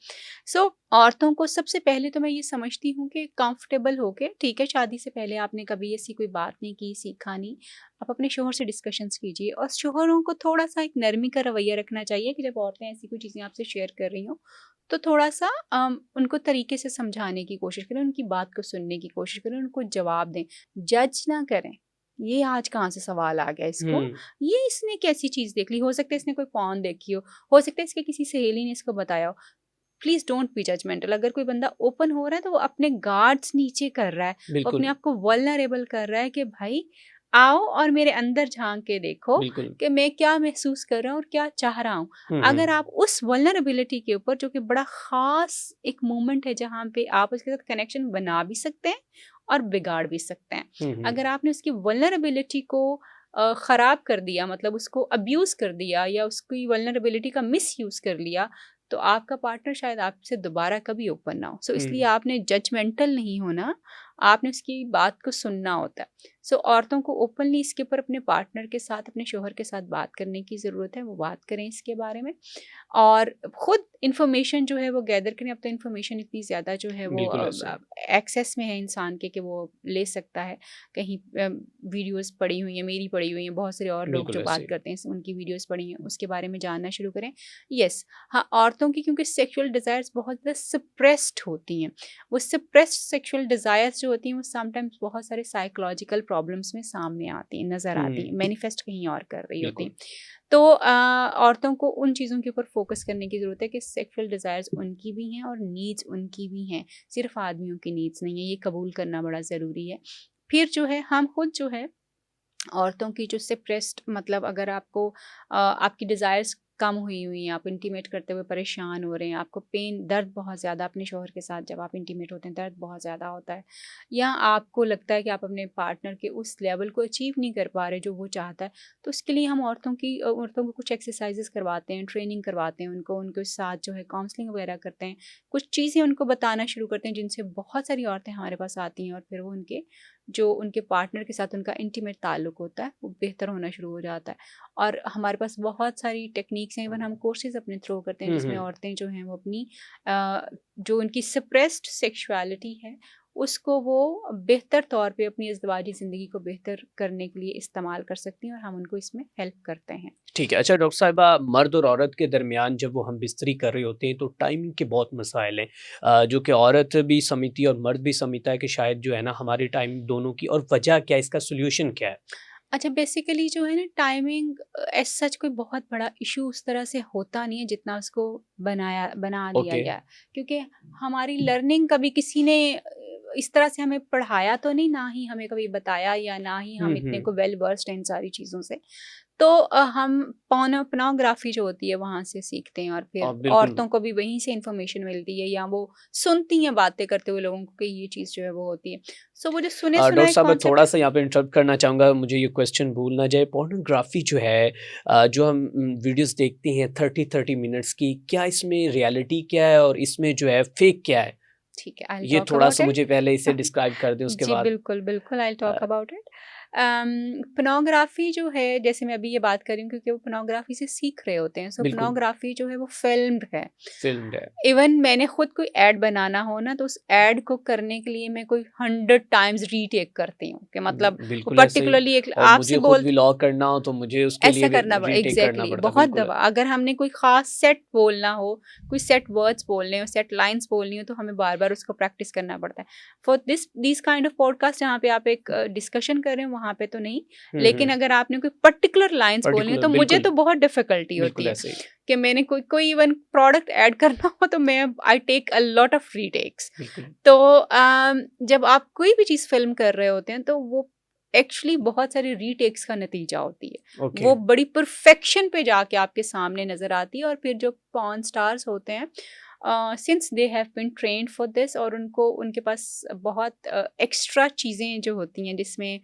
सो औरतों को सबसे पहले तो मैं ये समझती हूँ कि कंफर्टेबल होके, ठीक है, शादी से पहले आपने कभी ऐसी कोई बात नहीं की, सीखा नहीं, आप अपने शोहर से डिस्कशंस कीजिए और शोहरों को थोड़ा-सा एक नरमी का रवैया रखना चाहिए कि जब औरतें ऐसी कोई चीज़ें आपसे शेयर कर रही हों, तो थोड़ा-सा उनको तरीके से समझाने की कोशिश करें, उनकी बात को सुनने की कोशिश करें, उनको जवाब दें, जज ना करें। ये आज कहाँ से सवाल आ गया इसको? हुँ, ये इसने कैसी चीज़ देख ली? हो सकता है इसने कोई पॉर्न देखी हो सकता है इसके किसी सहेली ने इसको बताया हो। Please don't be judgemental. अगर कोई बंदा ओपन हो रहा है तो वो अपने गार्ड्स नीचे कर रहा है, वो अपने बिल्कुल, आप को वल्नरेबल कर रहा है कि भाई आओ और मेरे अंदर झाँक के देखो बिल्कुल। कि मैं क्या महसूस कर रहा हूँ और क्या चाह रहा हूँ। हुँ, अगर हुँ। आप उस वल्नरेबिलिटी के ऊपर, जो कि बड़ा ख़ास एक मोमेंट है जहाँ पे आप उसके साथ कनेक्शन बना भी सकते हैं और बिगाड़ भी सकते हैं। हुँ, अगर हुँ। आपने उसकी वल्नरेबिलिटी को ख़राब कर दिया, मतलब उसको अब्यूज़ कर दिया या उसकी वल्नरेबिलिटी का मिसयूज़ कर लिया, तो आपका पार्टनर शायद आपसे दोबारा कभी ओपन ना हो। सो इसलिए हुँ, आपने जजमेंटल नहीं होना, आपने उसकी बात को सुनना होता है। सो औरतों को ओपनली इसके ऊपर अपने पार्टनर के साथ, अपने शौहर के साथ बात करने की ज़रूरत है, वो बात करें इसके बारे में और खुद इन्फॉर्मेशन जो है वो गैदर करें। अब तो इन्फॉर्मेशन इतनी ज़्यादा जो है वो बिल्कुल ऐसे। एक्सेस में है इंसान के कि वो ले सकता है। कहीं वीडियोज़ पड़ी हुई हैं, मेरी पड़ी हुई हैं, बहुत सारे और लोग बिल्कुल जो बात ऐसे। करते हैं उनकी वीडियोज़ पड़ी हैं, उसके बारे में जानना शुरू करें। येस, हाँ, औरतों की क्योंकि सेक्सुअल डिज़ायर्स बहुत ज़्यादा सप्रेस्ड होती हैं। वो सप्रेस्ड सेक्सुअल डिज़ायर्स जो होती हैं वो समटाइम्स बहुत सारे साइकोलॉजिकल प्रॉब्लम्स में सामने आती हैं, नज़र आती हैं, हुँ, मैनिफेस्ट कहीं और कर रही होती बिल्कुल। हैं। तो औरतों को उन चीज़ों के ऊपर फ़ोकस करने की ज़रूरत है कि सेक्सुअल डिज़ायर्स उनकी भी हैं और नीड्स उनकी भी हैं, सिर्फ़ आदमियों की नीड्स नहीं है, ये कबूल करना बड़ा ज़रूरी है। फिर जो है हम खुद जो है औरतों की जो सप्रेस्ड, मतलब अगर आपको आपकी डिज़ायर्स कम हुई हुई हैं, आप इंटीमेट करते हुए परेशान हो रहे हैं, आपको पेन, दर्द बहुत ज़्यादा अपने शौहर के साथ जब आप इंटीमेट होते हैं दर्द बहुत ज़्यादा होता है, या आपको लगता है कि आप अपने पार्टनर के उस लेवल को अचीव नहीं कर पा रहे जो वो चाहता है, तो उसके लिए हम औरतों को कुछ एक्सरसाइजेस करवाते हैं, ट्रेनिंग करवाते हैं उनको, उनके साथ जो है काउंसलिंग वगैरह करते हैं, कुछ चीज़ें उनको बताना शुरू करते हैं जिनसे बहुत सारी औरतें हमारे पास आती हैं और फिर वो उनके जो उनके पार्टनर के साथ उनका इंटीमेट ताल्लुक होता है वो बेहतर होना शुरू हो जाता है। और हमारे पास बहुत सारी टेक्निक्स हैं, इवन हम कोर्सेज अपने थ्रो करते हैं हुँ, जिसमें हुँ। औरतें जो हैं वो अपनी जो उनकी सप्रेस्ड सेक्सुअलिटी है उसको वो बेहतर तौर पे अपनी इज़्दिवाजी ज़िंदगी को बेहतर करने के लिए इस्तेमाल कर सकती हैं और हम उनको इसमें हेल्प करते हैं। ठीक है। अच्छा डॉक्टर साहिबा मर्द और औरत के दरमियान जब वो हम बिस्तरी कर रहे होते हैं तो टाइमिंग के बहुत मसाइल हैं जो कि औरत भी समझती है और मर्द भी समझता है कि शायद जो है ना हमारी टाइमिंग दोनों की और वजह क्या है, इसका सॉल्यूशन क्या है? अच्छा, बेसिकली जो है ना टाइमिंग एज़ सच कोई बहुत बड़ा इश्यू उस तरह से होता नहीं है जितना उसको बना दिया ओके। गया है। क्योंकि हमारी लर्निंग कभी किसी ने इस तरह से हमें पढ़ाया तो नहीं, ना ही हमें कभी बताया, या ना ही हम इतने को वेल वर्स्ड हैं इन सारी चीज़ों से। तो हम पोर्नोग्राफी जो होती है वहाँ से सीखते हैं, और फिर बिल्कुल। औरतों को भी वहीं से इंफॉर्मेशन मिलती है, या वो सुनती हैं बातें करते हुए लोगों को कि ये चीज़ जो है वो होती है। सो वो जो सुने डॉक्टर सुनाए साहब मैं कॉन्सेप्ट है। थोड़ा-सा यहाँ पे इंटरप्ट करना चाहूँगा, मुझे ये क्वेश्चन भूल ना जाए। पोर्नोग्राफ़ी जो है जो हम वीडियोज़ देखते हैं 30-30 मिनट्स की, क्या इसमें रियलिटी क्या है और इसमें जो है फ़ेक क्या है? ठीक है, आई विल ये टॉक अबाउट थोड़ा-सा इट। मुझे पहले इसे डिस्क्राइब कर दें, उसके जी, बाद बिल्कुल, बिल्कुल, I will uh, talk about it. Pornography जो है, जैसे मैं अभी ये बात कर रही हूँ क्योंकि वो पोर्नोग्राफ़ी से सीख रहे होते हैं। सो बिल्कुल, पोर्नोग्राफ़ी जो है वो फ़िल्म्ड है। फ़िल्म्ड है। इवन मैंने खुद कोई ऐड बनाना हो ना, तो उस ऐड को करने के लिए मैं कोई 100 टाइम्स रीटेक करती हूँ, कि मतलब वो बिल्कुल ऐसे ही। पर्टिकुलरली एक और आपसे मुझे खुद बोल व्लॉग करना हो तो मुझे उसके ऐसा लिए भी करना पड़ा, रीटेक करना एग्ज़ैक्टली, पड़ता है, बहुत बिल्कुल। दफ़ा अगर हमने कोई ख़ास सेट बोलना हो, कोई सेट वर्ड्स बोलने हो, सेट लाइन्स बोलनी हो, तो हमें बार-बार उसको प्रैक्टिस करना पड़ता है। For this kind of podcast जहाँ पे आप एक डिस्कशन कर रहे हो, वहाँ पे तो नहीं। हुँ, लेकिन हुँ। अगर आपने कोई पर्टिकुलर लाइन्स बोलनी हो, पर्टिकुलर तो मुझे बिल्कुल, तो बहुत डिफ़िकल्टी होती बिल्कुल है ऐसे ही। कि मैंने कोई कोई इवन प्रोडक्ट ऐड करना हो, तो मैं I take a lot of retakes. बिल्कुल, तो जब आप कोई भी चीज़ फ़िल्म कर रहे होते हैं, तो वो एक्चुअली बहुत सारे रीटेक्स का नतीजा होती है। ओके। वो बड़ी परफेक्शन पे जाके आपके सामने नज़र आती है, और फिर जो पॉर्न स्टार्स होते हैं, since they have been trained for this, और उनको उनके पास बहुत एक्स्ट्रा चीज़ें जो होती हैं, जिसमें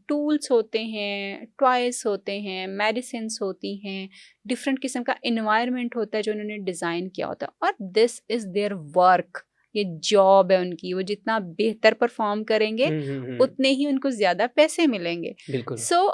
टूल्स होते हैं, टॉयज़ होते हैं, मेडिसिन्स होती हैं, डिफरेंट किस्म का एनवायरनमेंट होता है जो उन्होंने डिज़ाइन किया होता है, और दिस इज़ देयर वर्क। ये जॉब है उनकी, वो जितना बेहतर परफ़ॉर्म करेंगे, हुँ, हुँ, हुँ। उतने ही उनको ज़्यादा पैसे मिलेंगे। बिल्कुल। सो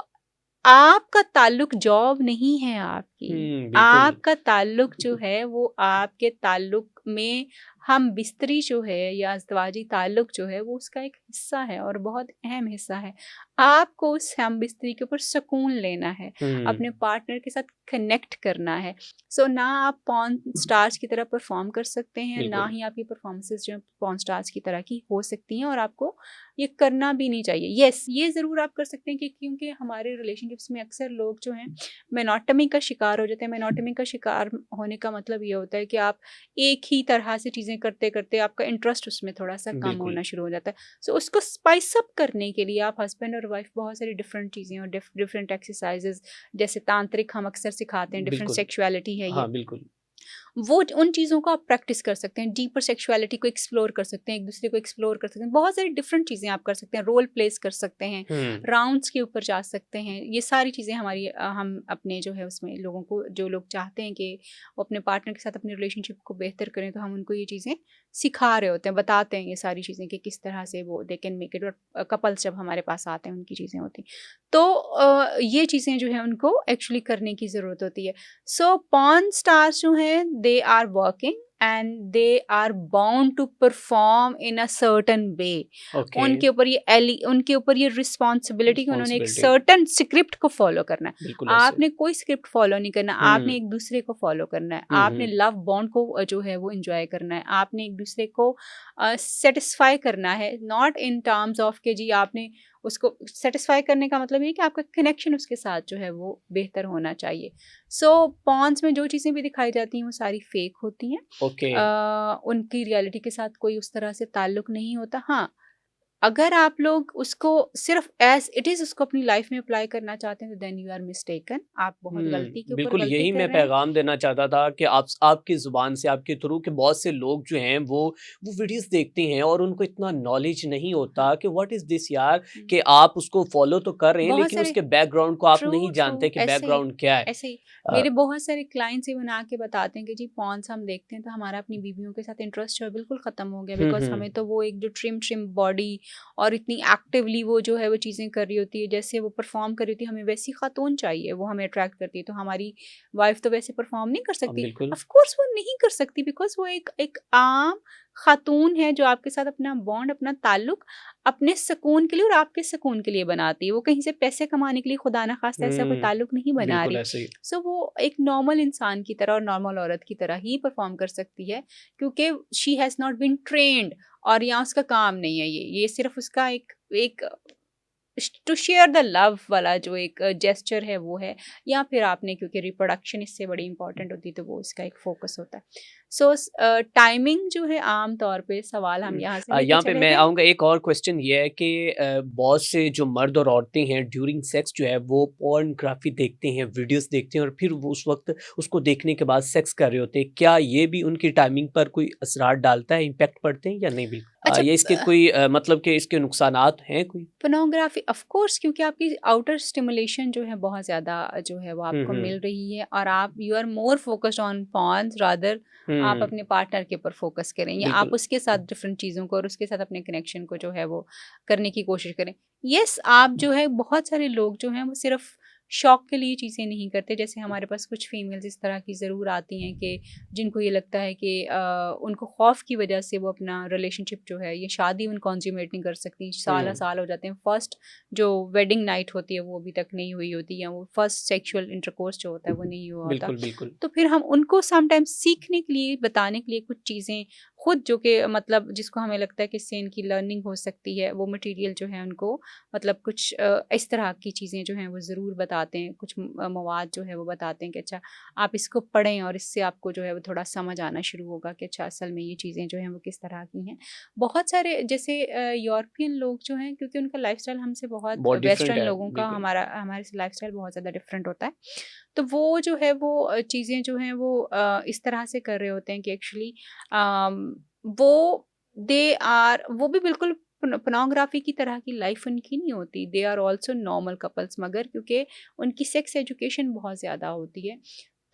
आपका ताल्लुक जॉब नहीं है आपकी। हुँ, बिल्कुल। आपका ताल्लुक जो है वो आपके ताल्लुक में हम बिस्तरी जो है, या अज़दवाजी ताल्लुक जो है, वो उसका एक हिस्सा है, और बहुत अहम हिस्सा है। आपको उस हम बिस्तरी के ऊपर सुकून लेना है, हुँ, अपने पार्टनर के साथ कनेक्ट करना है। सो ना आप पॉर्न स्टार्स की तरह परफ़ॉर्म कर सकते हैं, ना बिल्कुल। ही आपकी परफ़ॉर्मेंसेस जो हैं पॉर्न स्टार्स की तरह की हो सकती हैं, और आपको ये करना भी नहीं चाहिए। येस, ये ज़रूर आप कर सकते हैं कि क्योंकि हमारे रिलेशनशिप्स में अक्सर लोग जो हैं मोनोटमी का शिकार हो जाते हैं। मोनोटमी का शिकार होने का मतलब ये होता है कि आप एक ही तरह से चीज़ें करते-करते आपका इंटरेस्ट उसमें थोड़ा-सा कम बिल्कुल, होना शुरू हो जाता है। सो उसको स्पाइस अप करने के लिए आप हस्बैंड और वाइफ बहुत सारी डिफरेंट चीज़ें और डिफरेंट एक्सरसाइज़ेज़, जैसे तांत्रिक हम अक्सर सिखाते हैं, डिफरेंट बिल्कुल। सेक्सुअलिटी है ये। हाँ, बिल्कुल। वो उन चीज़ों को आप प्रैक्टिस कर सकते हैं, डीपर सेक्सुअलिटी को एक्सप्लोर कर सकते हैं, एक-दूसरे को एक्सप्लोर कर सकते हैं, बहुत सारी डिफरेंट चीज़ें आप कर सकते हैं, रोल प्लेस कर सकते हैं, हुँ, राउंड्स के ऊपर जा सकते हैं। ये सारी चीज़ें हमारी हम अपने जो है उसमें लोगों को, जो लोग चाहते हैं कि वो अपने पार्टनर के साथ अपने रिलेशनशिप को बेहतर करें, तो हम उनको ये चीज़ें सिखा रहे होते हैं, बताते हैं ये सारी चीज़ें कि किस तरह से वो दे कैन मेक इट। और कपल्स जब हमारे पास आते हैं, उनकी चीज़ें होती हैं। तो ये चीज़ें जो हैं उनको एक्चुअली करने की ज़रूरत होती है। सो पॉर्न स्टार्स जो हैं, they are working and they are bound to perform in a certain way. Okay, उनके ऊपर ये रिस्पॉन्सिबिलिटी कि उन्होंने एक रिस्पॉन्सिबिलिटी सर्टेन स्क्रिप्ट को फॉलो करना है। बिल्कुल ऐसे। आपने कोई स्क्रिप्ट फॉलो नहीं करना, हुँ, आपने एक दूसरे को फॉलो करना है, हुँ, आपने हुँ, लव बॉन्ड को जो है वो एंजॉय करना है, आपने एक दूसरे को सेटिस्फाई करना है, नॉट इन टर्म्स ऑफ के जी आपने उसको सेटिस्फाई करने का मतलब ये है कि आपका कनेक्शन उसके साथ जो है वो बेहतर होना चाहिए। सो पॉन्स में जो चीज़ें भी दिखाई जाती हैं वो सारी फेक होती हैं। ओके, उनकी रियलिटी के साथ कोई उस तरह से ताल्लुक नहीं होता। हाँ, अगर आप लोग उसको सिर्फ एज़ इट इज़ उसको अपनी लाइफ में अप्लाई करना चाहते हैं, तो देन यू आर मिस्टेकन। आप बहुत गलती के ऊपर बिल्कुल गलती यही कर मैं रहे हैं। पैगाम देना चाहता था कि आप आपकी ज़ुबान से, आपके थ्रू कि बहुत से लोग जो हैं वो वीडियोज़ देखते हैं और उनको इतना नॉलेज नहीं हाँ। होता कि व्हाट इज़ दिस यार, हुँ। कि आप उसको फ़ॉलो तो कर रहे हैं बहुत लेकिन सारे उसके बैकग्राउंड को आप ट्रू, नहीं ट्रू, जानते कि ऐसे ही, बैकग्राउंड क्या है। ऐसे ही। अ, मेरे बहुत सारे क्लाइंट्स इवन आके बताते हैं कि जी पॉन्स हम देखते हैं तो हमारा अपनी बीवियों के साथ इंटरेस्ट जो है बिल्कुल ख़त्म हो गया, हुँ, बिकॉज़ हमें हुँ, तो वो एक जो ट्रिम बॉडी और इतनी एक्टिवली वो जो है वो चीज़ें कर रही होती है, जैसे वो परफ़ॉर्म कर रही होती है, हमें वैसी खातून चाहिए, वो हमें अट्रैक्ट करती है। तो हमारी वाइफ़ तो वैसे परफ़ॉर्म नहीं कर सकती। बिल्कुल, ऑफ़ कोर्स वो नहीं कर सकती, बिकॉज़ वो एक एक आम खातून है जो आपके साथ अपना बॉन्ड, अपना ताल्लुक अपने सुकून के लिए और आपके सुकून के लिए बनाती है। वो कहीं से पैसे कमाने के लिए खुदा ना खास्ता ऐसा कोई ताल्लुक नहीं बना बिल्कुल रही। ऐसे ही। सो वो एक नॉर्मल इंसान की तरह और नॉर्मल औरत की तरह ही परफ़ॉर्म कर सकती है, क्योंकि she has not been trained, और यहाँ उसका काम नहीं है ये। ये सिर्फ़ उसका एक एक टू शेयर द लव वाला जो एक जेस्चर है वो है, या फिर आपने क्योंकि रिप्रोडक्शन इससे बड़ी इंपॉर्टेंट होती है तो वो इसका एक फोकस होता है। सो टाइमिंग जो है आम तौर पे सवाल हम यहाँ से लेके यहाँ पे चले मैं थे। आऊँगा, एक और क्वेश्चन ये है कि बहुत से जो मर्द और औरतें हैं ड्यूरिंग सेक्स जो है वो पोर्नोग्राफी देखते हैं, वीडियोस देखते हैं और फिर वो उस वक़्त उसको देखने के बाद सेक्स कर रहे होते हैं। क्या ये भी उनकी टाइमिंग पर कोई असरात डालता है, इम्पैक्ट पड़ते हैं या नहीं बिल्कुल? अच्छा, या इसके कोई मतलब कि इसके नुकसानात हैं कोई? पोर्नोग्राफी ऑफ कोर्स, क्योंकि आपकी आउटर स्टिमुलेशन जो है बहुत ज़्यादा जो है वो हुँ, आपको हुँ। मिल रही है, और आप you are more focused on porns rather आप हुँ, अपने पार्टनर के ऊपर फोकस करें, या आप बिल्कुल। उसके साथ डिफरेंट चीज़ों को और उसके साथ अपने कनेक्शन को जो है वो करने की कोशिश करें। यस, आप जो है बहुत सारे लोग जो हैं वो सिर्फ शौक के लिए चीज़ें नहीं करते, जैसे हमारे पास कुछ फीमेल्स इस तरह की ज़रूर आती हैं कि जिनको ये लगता है कि उनको खौफ की वजह से वो अपना रिलेशनशिप जो है, ये शादी उन कॉन्ज्यूमेट नहीं कर सकती, साल हुँ, साल हो जाते हैं, फर्स्ट जो वेडिंग नाइट होती है वो अभी तक नहीं हुई होती, या वो फर्स्ट सेक्सुअल इंटरकोर्स जो होता है वो नहीं हुआ होता। बिल्कुल, बिल्कुल। तो फिर हम उनको समटाइम्स सीखने के लिए, बताने के लिए कुछ चीज़ें खुद जो कि मतलब जिसको हमें लगता है कि इससे इनकी लर्निंग हो सकती है, वो मटेरियल जो है उनको मतलब कुछ इस तरह की चीज़ें जो हैं वो ज़रूर बताते हैं, कुछ मवाद जो है वो बताते हैं कि अच्छा आप इसको पढ़ें और इससे आपको जो है वो थोड़ा समझ आना शुरू होगा कि अच्छा असल में ये चीज़ें जो हैं वो किस तरह की हैं। बहुत सारे जैसे यूरोपियन लोग जो हैं, क्योंकि उनका लाइफ़स्टाइल हमसे बहुत, बहुत डिफरेंट वेस्टर्न है, लोगों का बिल्कुल। हमारे से लाइफ़स्टाइल बहुत ज़्यादा डिफरेंट होता है। तो वो जो है वो चीज़ें जो हैं वो इस तरह से कर रहे होते हैं कि एक्चुअली वो वो भी बिल्कुल पोर्नोग्राफी की तरह की लाइफ उनकी नहीं होती, they are also normal couples, मगर क्योंकि उनकी सेक्स एजुकेशन बहुत ज़्यादा होती है,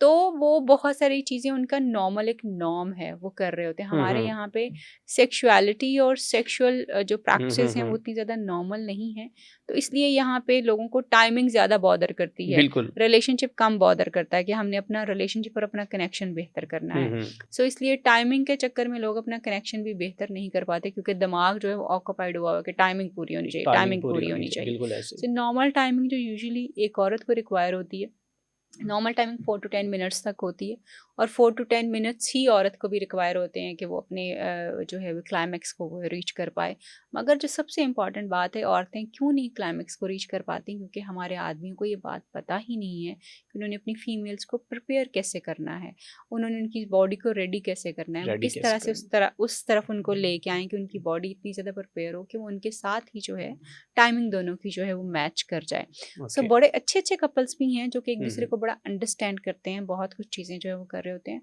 तो वो बहुत सारी चीज़ें उनका नॉर्मल एक नॉर्म है, वो कर रहे होते हैं। हुँ, हमारे हुँ। यहाँ पे सेक्सुअलिटी और सेक्सुअल जो हुँ, हुँ, प्रैक्टिसेज़ हैं वो हुँ। उतनी ज़्यादा नॉर्मल नहीं है, तो इसलिए यहाँ पे लोगों को टाइमिंग ज़्यादा बॉदर करती है। बिल्कुल। रिलेशनशिप कम बॉदर करता है कि हमने अपना रिलेशनशिप और अपना कनेक्शन बेहतर करना हुँ, है। हुँ। सो इसलिए टाइमिंग के चक्कर में लोग अपना कनेक्शन भी बेहतर नहीं कर पाते, क्योंकि दिमाग जो है वो ऑक्यूपाइड हुआ हुआ है कि टाइमिंग पूरी होनी चाहिए, टाइमिंग टाइमिंग पूरी पूरी होनी होनी चाहिए, चाहिए। बिल्कुल ऐसे ही। सो नॉर्मल टाइमिंग जो यूजुअली एक औरत को रिक्वायर होती है, नॉर्मल टाइमिंग 4 टू 10 मिनट्स तक होती है, और 4 टू 10 मिनट्स ही औरत को भी रिक्वायर होते हैं कि वो अपने जो है वो क्लाइमेक्स को वो रीच कर पाए। मगर जो सबसे इम्पॉर्टेंट बात है, औरतें क्यों नहीं क्लाइमेक्स को रीच कर पाती, क्योंकि हमारे आदमियों को ये बात पता ही नहीं है कि उन्होंने अपनी फीमेल्स को प्रिपेयर कैसे करना है, उन्होंने उनकी बॉडी को रेडी कैसे करना है, वो रेडी किस तरह कैसे से करना? उस तरफ उनको लेके आएँ कि उनकी बॉडी इतनी ज़्यादा प्रिपेयर हो कि वो उनके साथ ही जो है टाइमिंग दोनों की जो है वो मैच कर जाए। So okay. बड़े अच्छे-अच्छे कपल्स भी हैं जो कि हुँ, एक-दूसरे हुँ। को बड़ा अंडरस्टैंड करते हैं, बहुत कुछ चीज़ें जो है वो कर रहे होते हैं।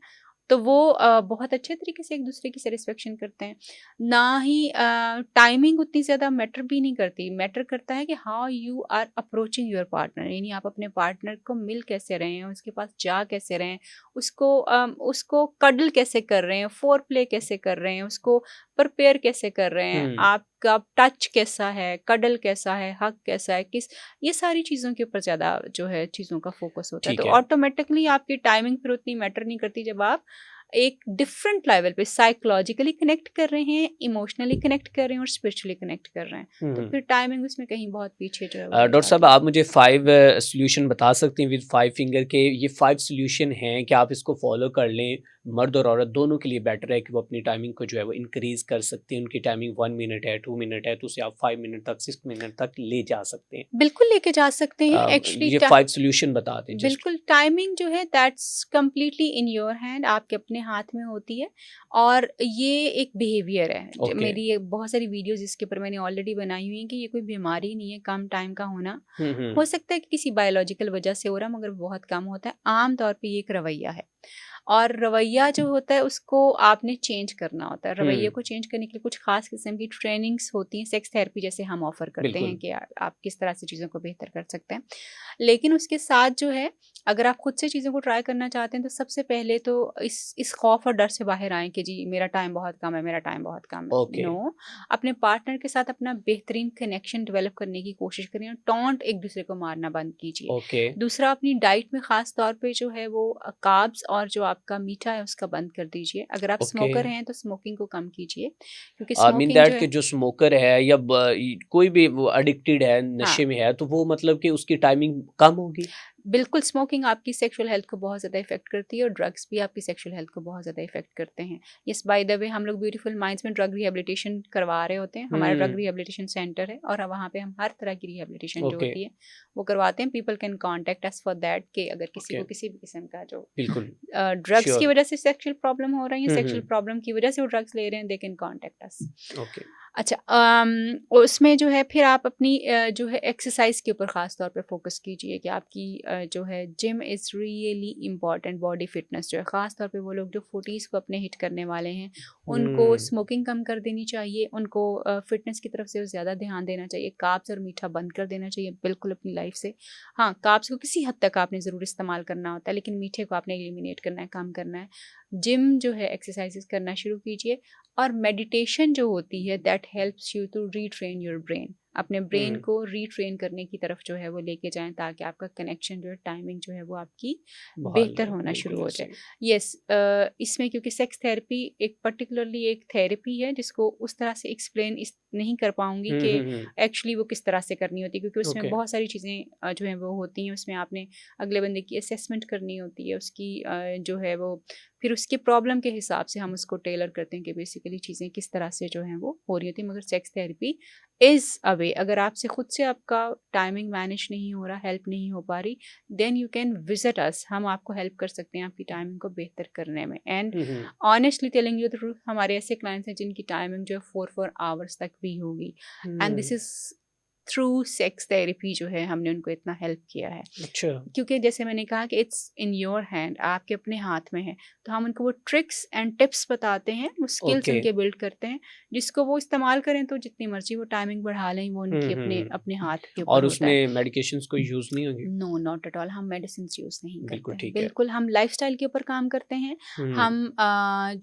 तो वो बहुत अच्छे तरीके से एक-दूसरे की सैटिस्फैक्शन करते हैं। ना ही टाइमिंग उतनी ज़्यादा मैटर भी नहीं करती, मैटर करता है कि how you are approaching your partner, यानी आप अपने पार्टनर को मिल कैसे रहे हैं, उसके पास जा कैसे रहे हैं, उसको कडल कैसे कर रहे हैं, फोर प्ले कैसे कर रहे हैं, उसको प्रिपेयर कैसे कर रहे हैं, हुँ, आपका टच कैसा है, कडल कैसा है, हग कैसा है, किस ये सारी चीज़ों के ऊपर ज़्यादा जो है चीज़ों का फ़ोकस होता है। तो ठीक है। ऑटोमैटिकली आपकी टाइमिंग फिर उतनी मैटर नहीं करती, जब आप एक डिफरेंट लेवल पे साइकोलॉजिकली कनेक्ट कर रहे हैं, इमोशनली कनेक्ट कर रहे हैं और स्पिरिचुअली कनेक्ट कर रहे हैं। हुँ, तो हुँ। फिर टाइमिंग उसमें कहीं बहुत पीछे जो है वो रह डॉक्टर साहब, जाती है। आप मुझे 5 सॉल्यूशन बता सकते हैं विद 5 फिंगर के ये 5 सॉल्यूशन हैं कि आप इसको फ़ॉलो कर लें, मर्द और औरत दोनों के लिए बेटर है कि वो अपनी टाइमिंग को जो है वो इंक्रीज़ कर सकते हैं। उनकी टाइमिंग 1 मिनट है, 2 मिनट है, तो उसे आप 5 मिनट तक, 6 मिनट तक ले जा सकते हैं। बिल्कुल लेके जा सकते हैं एक्चुअली। ये 5 सॉल्यूशन बता दें जस्ट। बिल्कुल, टाइमिंग जो है that's completely in your hand, आपके अपने हाथ में होती है, और ये एक बिहेवियर है। ओके। मेरी ये बहुत सारी वीडियोस इसके ऊपर मैंने ऑलरेडी बनाई हुई हैं कि ये कोई बीमारी नहीं है, कम टाइम का होना। हुँ, हो हुँ। सकता है कि किसी बायोलॉजिकल वजह से हो रहा, मगर बहुत कम होता है। आम तौर पे ये एक रवैया है, और रवैया जो होता है उसको आपने चेंज करना होता है। रवैये हुँ, को चेंज करने के लिए कुछ खास किस्म की ट्रेनिंग्स होती हैं, सेक्स थेरेपी जैसे हम ऑफर करते हैं बिल्कुल। कि आप किस तरह से चीज़ों को बेहतर कर सकते हैं। लेकिन उसके साथ जो है, अगर आप खुद से चीज़ों को ट्राई करना चाहते हैं, तो सबसे पहले तो इस खौफ और डर से बाहर आएँ कि जी मेरा टाइम बहुत कम है, मेरा टाइम बहुत कम है। ओके, नो, अपने पार्टनर के साथ अपना बेहतरीन कनेक्शन डेवलप करने की कोशिश करिए, और टॉन्ट एक-दूसरे को मारना बंद कीजिए। ओके। दूसरा, अपनी डाइट में ख़ास तौर पे जो है वो कार्ब्स और जो आपका मीठा है उसका बंद कर दीजिए। अगर आप ओके। स्मोकर हैं तो स्मोकिंग को कम कीजिए, क्योंकि आई मीन स्मोकिंग जो दैट कि है, जो स्मोकर है या कोई भी वो एडिक्टेड है, हाँ, नशे में है, तो वो मतलब कि उसकी टाइमिंग कम होगी? बिल्कुल स्मोकिंग आपकी सेक्सुअल हेल्थ को बहुत ज़्यादा इफेक्ट करती है और ड्रग्स भी आपकी सेक्सुअल हेल्थ को बहुत ज़्यादा इफेक्ट करते हैं। यस, बाय द वे हम लोग ब्यूटीफुल माइंड्स में ड्रग रिहेबिलिटेशन करवा रहे होते हैं। हमारा ड्रग हुँ, रिहेबिलिटेशन सेंटर है और वहाँ पे हम हर तरह की रिहेबिलिटेशन जो ओके, होती है वो करवाते हैं। People can contact us for that कि अगर किसी ओके, को किसी भी किस्म का जो बिल्कुल, ड्रग्स की श्योर। वजह से सेक्सुअल प्रॉब्लम हो रही है, हुँ, सेक्सुअल हुँ, प्रॉब्लम की वजह से वो ड्रग्स ले रहे हैं, they can contact us. Okay, अच्छा, उसमें जो है फिर आप अपनी जो है एक्सरसाइज के ऊपर ख़ास तौर पे फोकस कीजिए कि आपकी जो है gym is really important. Body fitness जो है ख़ास तौर पे वो लोग जो 40s को अपने हिट करने वाले हैं उनको हुँ, स्मोकिंग कम कर देनी चाहिए, उनको फिटनेस की तरफ से ज़्यादा ध्यान देना चाहिए, कार्ब्स और मीठा बंद कर देना चाहिए बिल्कुल अपनी लाइफ से। हाँ, कार्ब्स को किसी हद तक आपने ज़रूर इस्तेमाल करना होता है लेकिन मीठे को आपने एलिमिनेट करना है, कम करना है। जिम जो है एक्सरसाइजेस करना शुरू कीजिए और मेडिटेशन जो होती है that helps you to retrain your brain. अपने ब्रेन हुँ, को रीट्रेन करने की तरफ जो है वो लेके जाएं ताकि आपका कनेक्शन जो है, टाइमिंग जो है वो आपकी बहाल बेहतर है, होना शुरू बिल्कुल हो जाए। ऐसे ही। यस, इसमें क्योंकि सेक्स थेरेपी एक पर्टिकुलरली एक थेरेपी है जिसको उस तरह से एक्सप्लेन इस नहीं कर पाऊंगी हुँ, कि हुँ, हुँ, एक्चुअली वो किस तरह से करनी होती है, क्योंकि उसमें ओके, बहुत सारी चीज़ें जो हैं वो होती हैं। उसमें आपने अगले बंदे की असेसमेंट करनी होती है, उसकी जो है वो फिर उसकी प्रॉब्लम के हिसाब से हम उसको टेलर करते हैं कि बेसिकली चीज़ें किस तरह से जो हैं वो हो रही होती हैं। मगर सेक्स थेरेपी इज़ अ वे। अगर आपसे खुद से आपका टाइमिंग मैनेज नहीं हो रहा, हेल्प नहीं हो पा रही, then you can visit us. हम आपको हेल्प कर सकते हैं आपकी टाइमिंग को बेहतर करने में। And hmm, hmm, honestly telling you the truth, हमारे ऐसे क्लाइंट्स हैं जिनकी टाइमिंग जो है 4 आवर्स तक भी होगी। And this hmm, is through sex therapy जो है हमने उनको इतना हेल्प किया है। अच्छा, क्योंकि जैसे मैंने कहा कि इट्स इन योर हैंड, आपके अपने हाथ में है। तो हम उनको वो ट्रिक्स एंड टिप्स बताते हैं, वो स्किल्स ओके, उनके बिल्ड करते हैं, जिसको वो इस्तेमाल करें तो जितनी मर्ज़ी वो टाइमिंग बढ़ा लें, वो हुँ, उनकी हुँ, अपने हुँ, अपने हाथ के ऊपर और होता है। उसमें मेडिकेशंस कोई यूज़ नहीं होंगे? No, not at all. हम मेडिसिन्स यूज़ नहीं करते बिल्कुल हैं। ठीक है। बिल्कुल हम लाइफ़स्टाइल के ऊपर काम करते हैं। हुँ, हम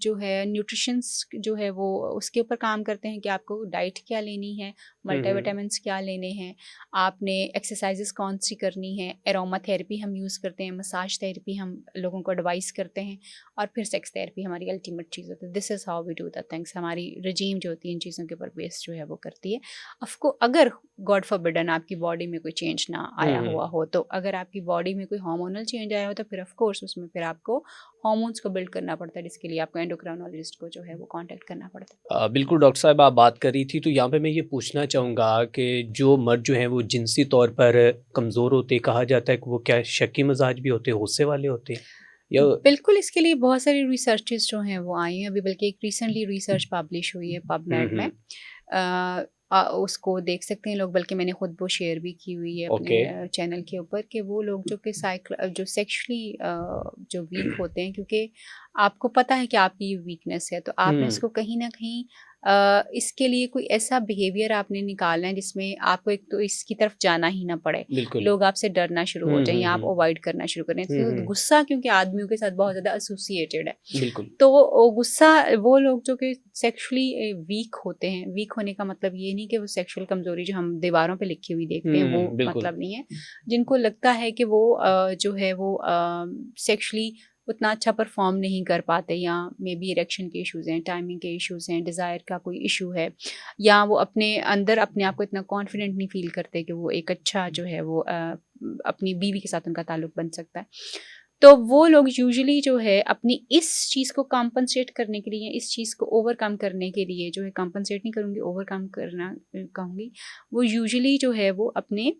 जो है न्यूट्रिशंस जो है वो उसके ऊपर काम करते हैं कि आपको डाइट क्या लेनी है, हुँ, हुँ, मल्टीविटामिन्स क्या लेने हैं, आपने एक्सरसाइज़ेज़ कौन-सी करनी है, एरोमा थेरेपी हम यूज़ करते हैं, मसाज थेरेपी हम लोगों को एडवाइस करते हैं और फिर सेक्स थेरेपी हमारी अल्टीमेट चीज़ होती है। This is how we do the things. हमारी रेजीम जो होती है इन चीज़ों के ऊपर बेस्ड जो है वो करती है। अगर गॉड फॉरबिडन आपकी बॉडी में कोई चेंज ना हुँ, आया हुआ हुँ। हो, तो अगर आपकी बॉडी में कोई हार्मोनल चेंज आया हो तो फिर ऑफ कोर्स उसमें फिर आपको हार्मोन्स को बिल्ड करना पड़ता है, जिसके लिए आपको एंडोक्राइनोलॉजिस्ट को जो है वो कांटेक्ट करना पड़ता है। बिल्कुल डॉक्टर साहब आप बात कर रही थी तो यहाँ पे मैं ये पूछना चाहूँगा कि जो मर्द जो हैं वो जिनसी तौर पर कमज़ोर होते हैं, कहा जाता है कि वो क्या शकी मिजाज भी होते हैं, गुस्से वाले होते हैं? या बिल्कुल, इसके लिए बहुत सारी रिसर्चेज़ जो हैं वो आई हैं। अभी बल्कि एक रिसेंटली रिसर्च पब्लिश हुई है हुँ, पबमेड में। हुँ, उसको देख सकते हैं लोग, बल्कि मैंने खुद वो शेयर भी की हुई है ओके। अपने चैनल के ऊपर कि वो लोग जो कि जो सेक्सुअली जो वीक होते हैं, क्योंकि आपको पता है कि आपकी ये वीकनेस है, तो आपने हुँ, उसको कहीं न कहीं इसके लिए कोई ऐसा बिहेवियर आपने निकालना है जिसमें आपको एक तो इसकी तरफ जाना ही ना पड़े। बिल्कुल। लोग आपसे डरना शुरू हो हुँ, जाएँ हुँ, या आप हुँ। अवॉइड करना शुरू करें। हुँ, तो हुँ, गुस्सा क्योंकि आदमियों के साथ बहुत ज़्यादा एसोसिएटेड है। बिल्कुल। तो वो गुस्सा, वो लोग जो कि सेक्सुअली वीक होते हैं, वीक होने का मतलब ये नहीं कि वो सेक्सुअल कमज़ोरी जो हम दीवारों पे लिखी हुई देखते हैं हुँ, वो बिल्कुल। मतलब नहीं है। जिनको लगता है कि वो जो है वो सेक्सुअली उतना अच्छा परफ़ॉर्म नहीं कर पाते, या मे बी इरेक्शन के इश्यूज़ हैं, टाइमिंग के इश्यूज़ हैं, डिज़ायर का कोई इश्यू है, या वो अपने अंदर अपने आप को इतना कॉन्फिडेंट नहीं फ़ील करते कि वो एक अच्छा जो है वो अपनी बीवी के साथ उनका ताल्लुक बन सकता है। तो वो लोग यूजुअली जो है अपनी इस चीज़ को कॉम्पेंसेट करने के लिए, इस चीज़ को ओवरकम करने के लिए जो है, कॉम्पेंसेट नहीं करूँगी, ओवरकम करना कहूँगी, वो यूजुअली जो है वो अपने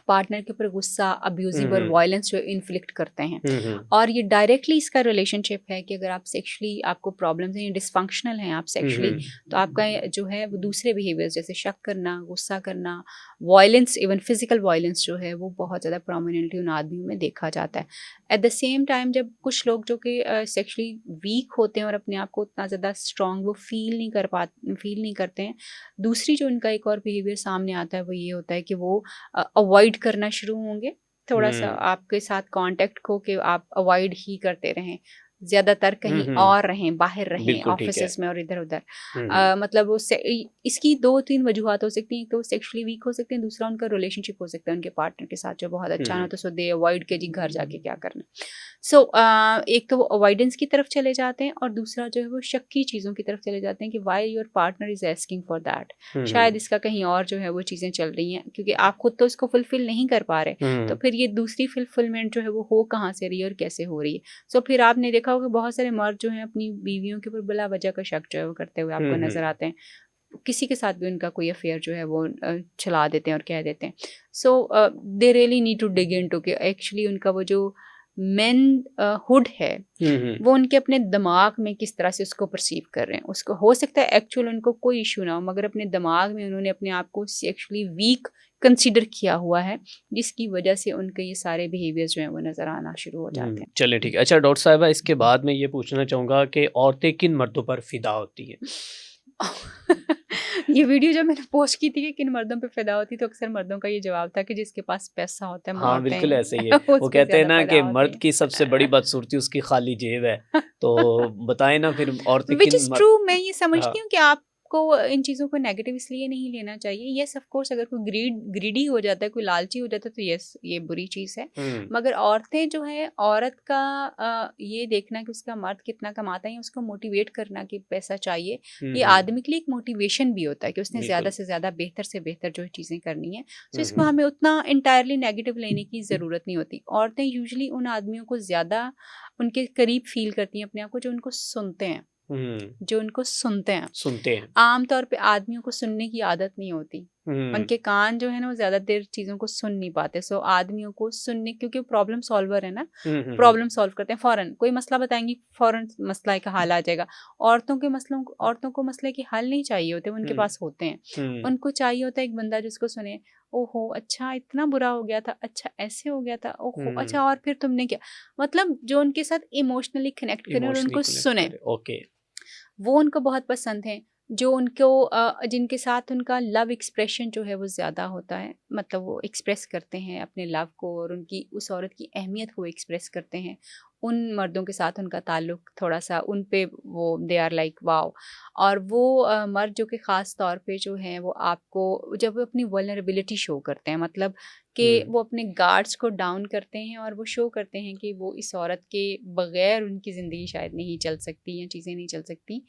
पार्टनर के ऊपर गुस्सा, हुँ, अब्यूज़िव और हुँ। वायलेंस जो इन्फ्लिक्ट करते हैं। हुँ, हुँ। और ये डायरेक्टली इसका रिलेशनशिप है कि अगर आप सेक्सुअली आपको प्रॉब्लम्स हैं या डिसफंक्शनल हैं आप हुँ, सेक्सुअली, हुँ। तो आपका जो है वो दूसरे बिहेवियर्स जैसे शक करना, गुस्सा करना, वायलेंस, इवन फिजिकल वायलेंस जो है वो बहुत ज़्यादा प्रोमिनेंटली उन आदमियों में देखा जाता है। एट द सेम टाइम जब कुछ लोग जो कि सेक्सुअली वीक होते हैं और अपने आप को उतना ज़्यादा स्ट्रॉन्ग वो फील नहीं करते हैं, दूसरी जो उनका एक और बिहेवियर सामने आता है वो ये होता है कि वो अवॉइड करना शुरू होंगे, थोड़ा-सा हुँ, आपके साथ कॉन्टैक्ट को कि आप अवॉइड ही करते रहें। ज़्यादातर कहीं हम्म, और रहें, बाहर रहें, बिल्कुल ठीक है। ऑफिसेज़ में और इधर-उधर। हम्म, मतलब वो इसकी 2-3 वजूहत हो सकती हैं। एक तो वो सेक्सुअली वीक हो सकते हैं, दूसरा उनका रिलेशनशिप हो सकता है उनके पार्टनर के साथ जो बहुत अच्छा ना हो, तो सो दे अवॉइड के जी घर जाके क्या करना। सो एक तो वो अवॉइडेंस की तरफ चले जाते हैं और दूसरा जो है वो शक की चीज़ों की तरफ चले जाते हैं कि why your partner is asking for that. शायद इसका कहीं और जो है वो चीज़ें चल रही हैं, क्योंकि आप खुद तो इसको फुलफ़िल नहीं कर पा रहे, तो फिर ये दूसरी फुलफ़िलमेंट जो है वो हो कहाँ से रही है और कैसे हो रही है। सो फिर आपने देखा होगा बहुत सारे मर्द जो हैं अपनी बीवियों के ऊपर बिला वजह का शक जो है वो करते हुए आपको नज़र आते हैं। किसी के साथ भी उनका कोई अफेयर जो है वो चला देते हैं और कह देते हैं। So they really need to dig into कि एक्चुअली उनका वो जो मेन हुड है वो उनके अपने दिमाग में किस तरह से उसको परसीव कर रहे हैं। उसको हो सकता है एक्चुअल उनको कोई इशू ना हो, मगर अपने दिमाग में उन्होंने अपने आप को सेक्सुअली वीक कंसीडर किया हुआ है, जिसकी वजह से उनके ये सारे बिहेवियर्स जो हैं वो नज़र आना शुरू हो जाते हैं। चलिए ठीक है। अच्छा डॉक्टर साहिबा, इसके बाद मैं ये पूछना चाहूँगा कि औरतें किन मर्दों पर फ़िदा होती हैं? ये वीडियो जब मैंने पोस्ट की थी कि किन मर्दों पे फ़िदा होती, तो अक्सर मर्दों का ये जवाब था कि जिसके पास पैसा होता है, हाँ, बिल्कुल ऐसे ही है। औरतें वो उस पे कहते हैं ज़्यादा ना फ़िदा कि होती मर्द की सबसे बड़ी हैं। बदसूरती उसकी खाली जेब है। तो बताएँ ना फिर औरतें विच किन इज़ मर्द। ट्रू। मैं ये समझती हाँ। हूँ कि आपको इन चीज़ों को नेगेटिव इसलिए नहीं लेना चाहिए। येस ऑफ कोर्स अगर कोई ग्रीडी हो जाता है, कोई लालची हो जाता है, तो येस ये बुरी चीज़ है। हुँ, मगर औरतें जो है, औरत का ये देखना कि उसका मर्द कितना कमाता है या उसको मोटिवेट करना कि पैसा चाहिए, ये आदमी के लिए एक मोटिवेशन भी होता है कि उसने ज़्यादा बिल्कुल। से ज़्यादा बेहतर से बेहतर जो है चीज़ें करनी है। सो हुँ, इसको हमें उतना इंटायरली नेगेटिव लेने की ज़रूरत नहीं होती। औरतें यूजुअली उन आदमियों को ज़्यादा उनके करीब फ़ील करती हैं अपने आप को जो उनको सुनते हैं। हुँ, जो उनको सुनते हैं। सुनते हैं। आम तौर पे आदमियों को सुनने की आदत नहीं होती। हुँ, उनके कान जो है ना वो ज़्यादा देर चीज़ों को सुन नहीं पाते। सो आदमियों को सुनने, क्योंकि वो प्रॉब्लम सॉल्वर है ना, प्रॉब्लम सॉल्व करते हैं फ़ौरन। कोई मसला बताएँगी, फ़ौरन मसला का हल आ जाएगा। औरतों को मसले के हल नहीं चाहिए होते, वो उनके हुँ, पास होते हैं। हुँ, उनको चाहिए होता है एक बंदा जिसको सुने, ओहो! अच्छा इतना बुरा हो गया था, अच्छा ऐसे हो गया था, ओहो! हुँ, अच्छा और फिर तुमने क्या, मतलब जो उनके साथ इमोशनली कनेक्ट करें और इमोशनली उनको कनेक्ट सुने। करे। ओके। वो उनको बहुत पसंद हैं, जो उनको जिनके साथ उनका लव एक्सप्रेशन जो है वो ज़्यादा होता है। मतलब वो एक्सप्रेस करते हैं अपने लव को और उनकी उस औरत की अहमियत को एक्सप्रेस करते हैं। उन मर्दों के साथ उनका ताल्लुक थोड़ा-सा उन पे वो दे आर लाइक वॉव। और वो मर्द जो कि ख़ास तौर पे जो हैं वो आपको जब वो अपनी वल्नरेबिलिटी शो करते हैं, मतलब कि हुँ, वो अपने गार्ड्स को डाउन करते हैं और वो शो करते हैं कि वो इस औरत के बगैर उनकी ज़िंदगी शायद नहीं चल सकती या चीज़ें नहीं चल सकती।